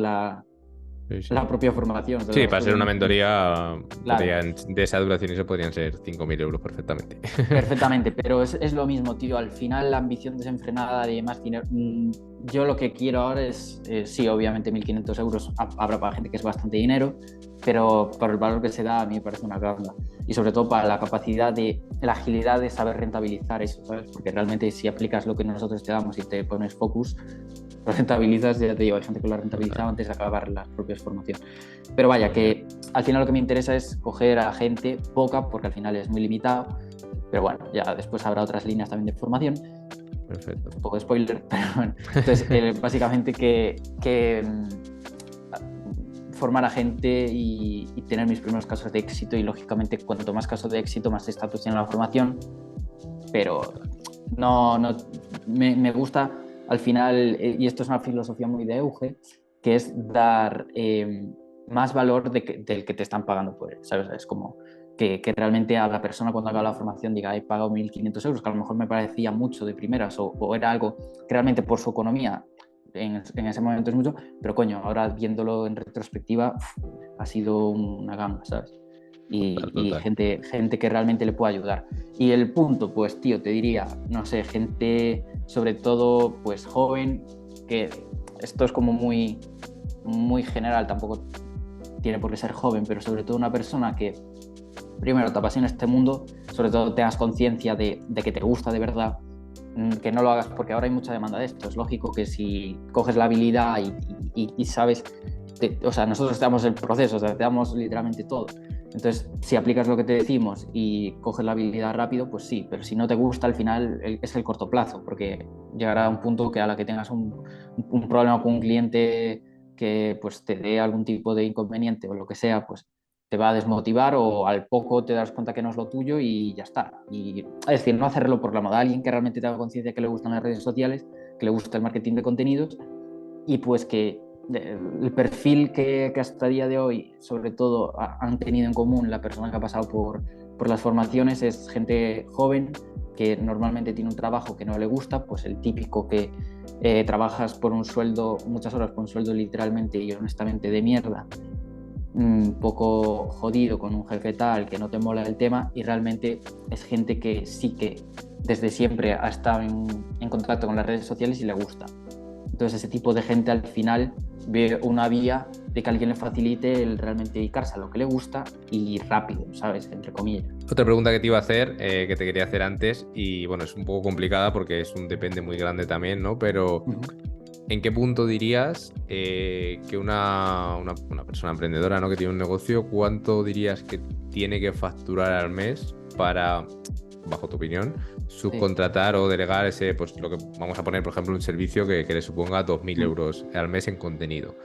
Speaker 1: Sí, sí.
Speaker 2: la propia formación.
Speaker 1: Sí,
Speaker 2: Entonces,
Speaker 1: para ser
Speaker 2: estuve
Speaker 1: una
Speaker 2: muy contento.
Speaker 1: mentoría
Speaker 2: Claro,
Speaker 1: de esa duración eso podrían ser 5.000 euros perfectamente.
Speaker 2: perfectamente, pero es lo mismo, tío. Al final, la ambición desenfrenada de más dinero. Yo lo que quiero ahora es, sí, obviamente 1.500 euros habrá para gente que es bastante dinero, pero por el valor que se da, a mí me parece una ganga. Y sobre todo para la capacidad la agilidad de saber rentabilizar eso, ¿sabes? Porque realmente si aplicas lo que nosotros te damos y te pones focus, lo rentabilizas, ya te digo, hay gente que lo ha rentabilizado antes de acabar las propias formaciones. Pero vaya, que al final lo que me interesa es coger a gente poca, porque al final es muy limitado, pero bueno, ya después habrá otras líneas también de formación.
Speaker 1: Perfecto.
Speaker 2: Un poco de spoiler, pero bueno. Entonces, básicamente formar a gente y tener mis primeros casos de éxito, y lógicamente cuanto más casos de éxito, más estatus tiene la formación, pero no me gusta al final, y esto es una filosofía muy de Euge, que es dar más valor del que te están pagando por él, ¿sabes? Es como que realmente a la persona cuando acaba la formación diga, he pagado 1.500 euros, que a lo mejor me parecía mucho de primeras, o era algo que realmente por su economía en ese momento es mucho, pero coño, ahora viéndolo en retrospectiva, ha sido una ganga, ¿sabes? Y gente que realmente le puede ayudar. Y el punto, pues tío, te diría, no sé, gente sobre todo pues joven, que esto es como muy, muy general, tampoco tiene por qué ser joven, pero sobre todo una persona que primero te apasiona este mundo, sobre todo tengas conciencia de que te gusta de verdad, que no lo hagas porque ahora hay mucha demanda de esto. Es lógico que si coges la habilidad y sabes, o sea, nosotros estamos en el proceso, o sea, te damos literalmente todo. Entonces, si aplicas lo que te decimos y coges la habilidad rápido, pues sí, pero si no te gusta, al final es el corto plazo, porque llegará a un punto que a la que tengas un problema con un cliente que pues te dé algún tipo de inconveniente o lo que sea, pues te va a desmotivar, o al poco te das cuenta que no es lo tuyo y ya está. Y, es decir, no hacerlo por la moda, alguien que realmente tenga conciencia que le gustan las redes sociales, que le gusta el marketing de contenidos, y pues que el perfil que hasta el día de hoy, sobre todo, han tenido en común la persona que ha pasado por las formaciones es gente joven que normalmente tiene un trabajo que no le gusta, pues el típico que trabajas por un sueldo, muchas horas por un sueldo literalmente y honestamente de mierda, un poco jodido, con un jefe tal que no te mola el tema, y realmente es gente que sí que desde siempre ha estado en contacto con las redes sociales y le gusta. Entonces ese tipo de gente al final ve una vía de que alguien le facilite el realmente dedicarse a lo que le gusta y rápido, ¿sabes? Entre comillas.
Speaker 1: Otra pregunta que te iba a hacer, que te quería hacer antes, y bueno, es un poco complicada porque es un depende muy grande también, ¿no? Pero ¿en qué punto dirías que una persona emprendedora, ¿no? Que tiene un negocio, cuánto dirías que tiene que facturar al mes para, bajo tu opinión, subcontratar o delegar ese, pues lo que vamos a poner, por ejemplo, un servicio que le suponga 2.000 euros al mes en contenido?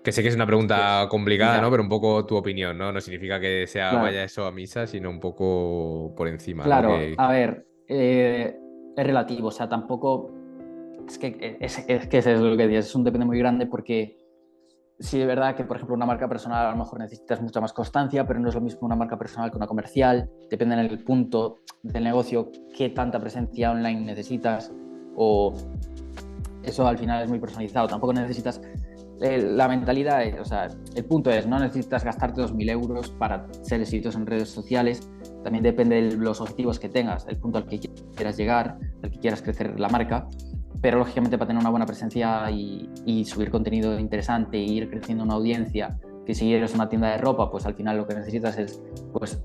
Speaker 1: Que sé que es una pregunta complicada,
Speaker 2: Ya.
Speaker 1: ¿no? Pero un poco tu opinión, ¿no? No significa que sea
Speaker 2: Claro,
Speaker 1: vaya eso a misa, sino un poco por encima, ¿no?
Speaker 2: claro, a ver, es relativo, o sea, tampoco es que eso es lo que dices, es un depende muy grande, porque sí es verdad que, por ejemplo, una marca personal a lo mejor necesitas mucha más constancia, pero no es lo mismo una marca personal que una comercial. Depende en el punto del negocio qué tanta presencia online necesitas, o eso al final es muy personalizado. Tampoco necesitas la mentalidad, o sea, el punto es, no necesitas gastarte 2.000 euros para ser exitoso en redes sociales. También depende de los objetivos que tengas, el punto al que quieras llegar, al que quieras crecer la marca. Pero lógicamente para tener una buena presencia y subir contenido interesante e ir creciendo una audiencia, que si eres una tienda de ropa, pues al final lo que necesitas es pues,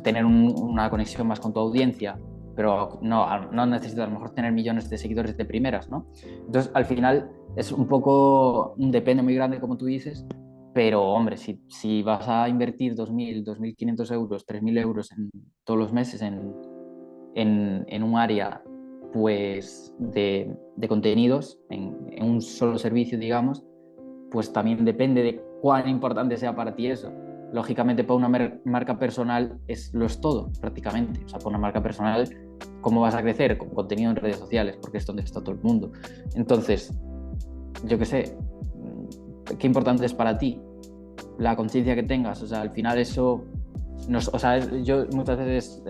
Speaker 2: tener una conexión más con tu audiencia, pero no necesitas a lo mejor tener millones de seguidores de primeras, ¿no? Entonces al final es un poco un depende muy grande, como tú dices, pero hombre, si vas a invertir 2.000, 2.500 euros, 3.000 euros todos los meses en un área pues de contenidos, en un solo servicio, digamos, pues también depende de cuán importante sea para ti eso. Lógicamente, para una marca personal lo es todo, prácticamente. O sea, para una marca personal, ¿cómo vas a crecer? Con contenido en redes sociales, porque es donde está todo el mundo. Entonces, yo qué sé, ¿qué importante es para ti? La conciencia que tengas. O sea, al final eso... o sea, yo muchas veces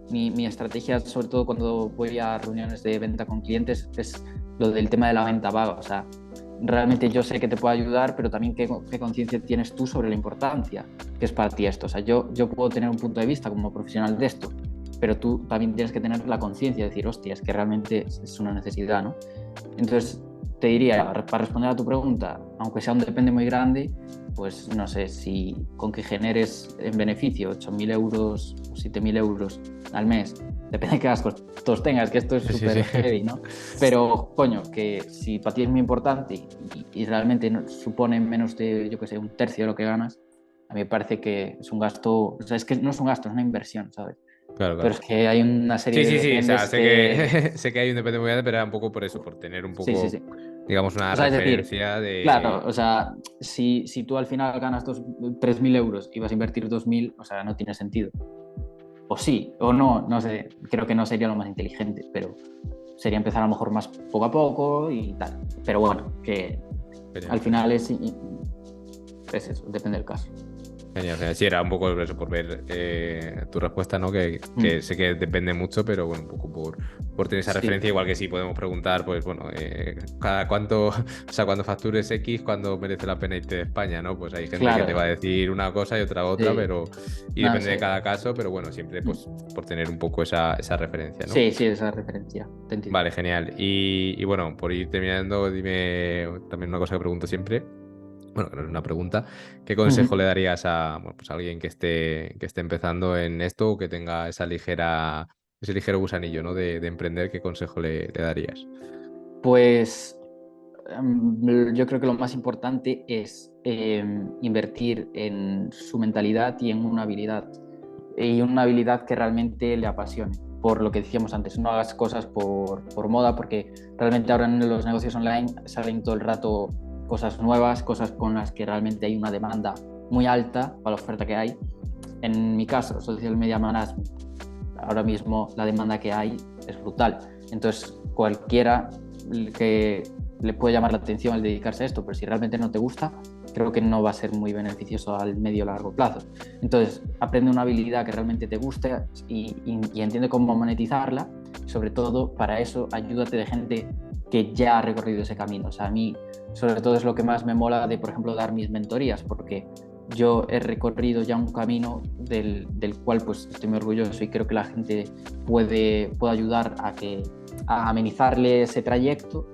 Speaker 2: mi estrategia, sobre todo cuando voy a reuniones de venta con clientes, es lo del tema de la venta vaga. O sea, realmente yo sé que te puedo ayudar, pero también qué conciencia tienes tú sobre la importancia que es para ti esto. O sea, yo puedo tener un punto de vista como profesional de esto, pero tú también tienes que tener la conciencia de decir, hostia, es que realmente es una necesidad, ¿no? Entonces, te diría, para responder a tu pregunta, aunque sea un depende muy grande, pues no sé, si con que generes en beneficio 8.000 euros o 7.000 euros al mes Depende de qué gastos tengas, que esto es
Speaker 1: Sí,
Speaker 2: súper
Speaker 1: sí.
Speaker 2: heavy, ¿no? Pero, coño, que si para ti es muy importante y realmente supone menos de, yo qué sé, un tercio de lo que ganas, a mí me parece que es un gasto, o sea, es que no es un gasto, es una inversión, ¿sabes?
Speaker 1: Claro,
Speaker 2: Pero
Speaker 1: claro.
Speaker 2: es que hay una serie
Speaker 1: Sí,
Speaker 2: de
Speaker 1: sí, sí, o sea,
Speaker 2: dependes
Speaker 1: sé
Speaker 2: que...
Speaker 1: que sé que hay un depende muy grande, pero era un poco por eso, por tener un
Speaker 2: Sí, sí,
Speaker 1: poco,
Speaker 2: sí.
Speaker 1: digamos, una
Speaker 2: O sea, es decir,
Speaker 1: referencia de...
Speaker 2: claro, o sea, si tú al final ganas 3.000 euros y vas a invertir 2.000, o sea, no tiene sentido. O sí, o no, no sé, creo que no sería lo más inteligente, pero sería empezar a lo mejor más poco a poco y tal. Pero bueno, que
Speaker 1: Genial,
Speaker 2: al
Speaker 1: genial.
Speaker 2: final es eso, depende del caso.
Speaker 1: Genial, genial. Sí, era un poco eso, por ver tu respuesta, ¿no? Que
Speaker 2: Mm,
Speaker 1: sé que depende mucho, pero bueno, un poco por tener esa
Speaker 2: sí,
Speaker 1: referencia, igual que sí podemos preguntar, pues bueno, cada cuánto, o sea, cuando factures X, cuándo merece la pena irte de España, ¿no? Pues hay gente que te va a
Speaker 2: claro,
Speaker 1: decir una cosa y otra,
Speaker 2: sí,
Speaker 1: pero, y
Speaker 2: no
Speaker 1: depende de
Speaker 2: sé.
Speaker 1: cada caso, pero bueno, siempre
Speaker 2: Mm,
Speaker 1: pues por tener un poco esa referencia, ¿no?
Speaker 2: sí, sí, esa referencia, te entiendo.
Speaker 1: Vale, genial. Y bueno, por ir terminando, dime también una cosa que pregunto siempre. Bueno, que no es una pregunta. ¿Qué consejo le
Speaker 2: Ujú.
Speaker 1: darías a, bueno, pues a alguien que esté empezando en esto o que tenga ese ligero gusanillo, ¿no? de emprender? ¿Qué consejo le darías?
Speaker 2: Pues yo creo que lo más importante es invertir en su mentalidad y una habilidad que realmente le apasione. Por lo que decíamos antes, no hagas cosas por moda, porque realmente ahora en los negocios online salen todo el rato cosas nuevas, cosas con las que realmente hay una demanda muy alta para la oferta que hay. En mi caso, Social Media Management, ahora mismo la demanda que hay es brutal. Entonces, cualquiera que le puede llamar la atención al dedicarse a esto, pero si realmente no te gusta, creo que no va a ser muy beneficioso al medio o largo plazo. Entonces, aprende una habilidad que realmente te guste y entiende cómo monetizarla. Sobre todo, para eso, ayúdate de gente que ya ha recorrido ese camino. O sea, a mí, sobre todo, es lo que más me mola de, por ejemplo, dar mis mentorías, porque yo he recorrido ya un camino del cual pues estoy muy orgulloso y creo que la gente puede ayudar a amenizarle ese trayecto.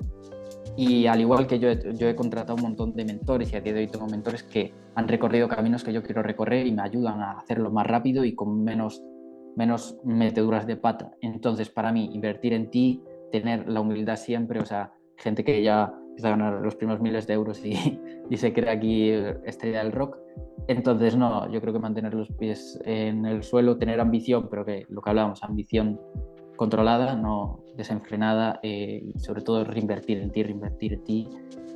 Speaker 2: Y al igual que yo he contratado un montón de mentores y a día de hoy tengo mentores que han recorrido caminos que yo quiero recorrer y me ayudan a hacerlo más rápido y con menos meteduras de pata. Entonces, para mí, invertir en ti, tener la humildad siempre, o sea, gente que ya empieza a ganar los primeros miles de euros y se cree aquí estrella del rock. Entonces, no, yo creo que mantener los pies en el suelo, tener ambición, pero que lo que hablábamos, ambición controlada, no desenfrenada, y sobre todo reinvertir en ti.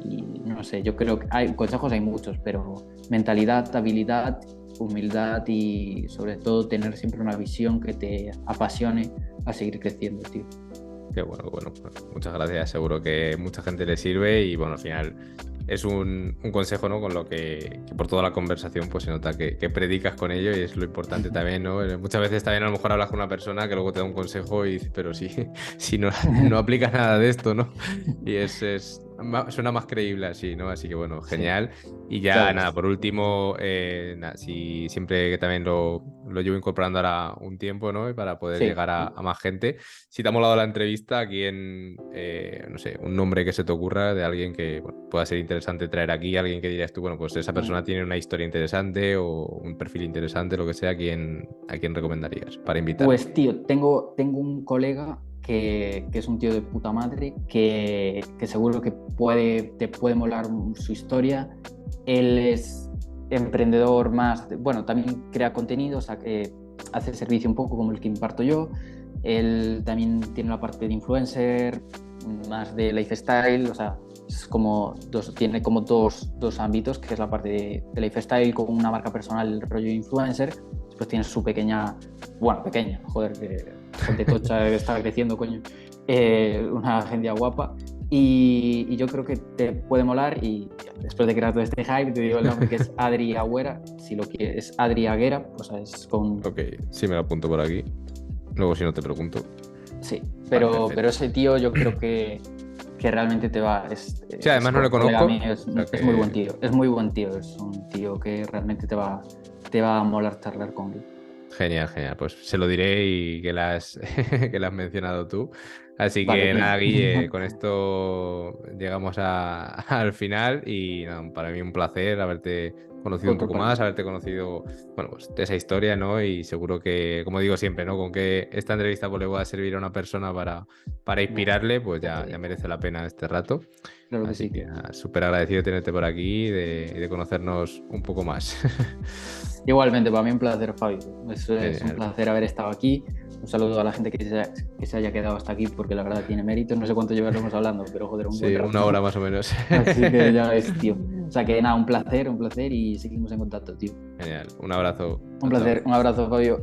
Speaker 2: Y no sé, yo creo que hay consejos, hay muchos, pero mentalidad, habilidad, humildad y sobre todo tener siempre una visión que te apasione a seguir creciendo, tío.
Speaker 1: Qué bueno, bueno, pues muchas gracias. Seguro que mucha gente le sirve y bueno, al final es un consejo, ¿no? Con lo que por toda la conversación pues se nota que predicas con ello y es lo importante también, ¿no? Muchas veces también a lo mejor hablas con una persona que luego te da un consejo y dices, pero sí, si no, no aplicas nada de esto, ¿no? Y suena más creíble así, ¿no? Así que bueno,
Speaker 2: Sí,
Speaker 1: genial. Y
Speaker 2: ya
Speaker 1: ya nada,
Speaker 2: ves.
Speaker 1: por último, nada, si siempre que también lo llevo incorporando ahora un tiempo, ¿no? Y para poder
Speaker 2: Sí.
Speaker 1: llegar a más gente. Si te ha molado la entrevista, aquí no sé, un nombre que se te ocurra de alguien que bueno, pueda ser interesante traer aquí, alguien que dirías tú, bueno, pues esa persona tiene una historia interesante o un perfil interesante, lo que sea, ¿a quién recomendarías para invitar?
Speaker 2: Pues tío, tengo un colega que es un tío de puta madre, que seguro que te puede molar su historia. Él es emprendedor más, bueno, también crea contenido, o sea, que hace servicio un poco como el que imparto yo. Él también tiene la parte de influencer, más de lifestyle, o sea, tiene como dos ámbitos, que es la parte de lifestyle con una marca personal, el rollo influencer. Después tiene su pequeña, joder, que gente tocha que está creciendo, coño, una agencia guapa. Y yo creo que te puede molar. Y después de crear todo este hype, te digo el nombre, que es Adri Agüera. Si lo quieres, es Adri Aguera, o sea, es con.
Speaker 1: Ok, sí me lo apunto por aquí. Luego si no te pregunto.
Speaker 2: Sí,
Speaker 1: Vale,
Speaker 2: pero
Speaker 1: perfecto.
Speaker 2: ese tío yo creo que realmente te va.
Speaker 1: Sí,
Speaker 2: Es
Speaker 1: además no le
Speaker 2: como colega
Speaker 1: conozco,
Speaker 2: mío,
Speaker 1: o sea
Speaker 2: es muy
Speaker 1: que
Speaker 2: buen tío. Es muy buen tío, es un tío que realmente te va a molar charlar con él.
Speaker 1: genial, genial. Pues se lo diré y que la has, que la has mencionado tú. Así
Speaker 2: Vale,
Speaker 1: que
Speaker 2: bien.
Speaker 1: nada, Guille, con esto llegamos al final y nada, para mí un placer haberte conocido un
Speaker 2: Otro
Speaker 1: poco
Speaker 2: para mí.
Speaker 1: más, haberte conocido, bueno, pues de esa historia, ¿no? Y seguro que, como digo siempre, ¿no? Con que esta entrevista pues, le pueda servir a una persona para
Speaker 2: Nah,
Speaker 1: inspirarle, pues
Speaker 2: ya te
Speaker 1: ya
Speaker 2: digo.
Speaker 1: merece la pena este rato.
Speaker 2: Claro que
Speaker 1: Así
Speaker 2: sí.
Speaker 1: que nada, súper agradecido de tenerte por aquí y de conocernos un poco más.
Speaker 2: Igualmente, para mí un placer, Fabio. Es un
Speaker 1: Genial.
Speaker 2: placer haber estado aquí. Un saludo a la gente que se haya quedado hasta aquí, porque la verdad tiene mérito. No sé cuánto llevaremos hablando, pero joder, un buen
Speaker 1: Sí, una hora
Speaker 2: rato.
Speaker 1: más o menos.
Speaker 2: Así que ya ves, tío. O sea que nada, un placer y seguimos en contacto, tío.
Speaker 1: Genial. Un abrazo.
Speaker 2: Un
Speaker 1: Chao, chao.
Speaker 2: placer, un abrazo, Fabio.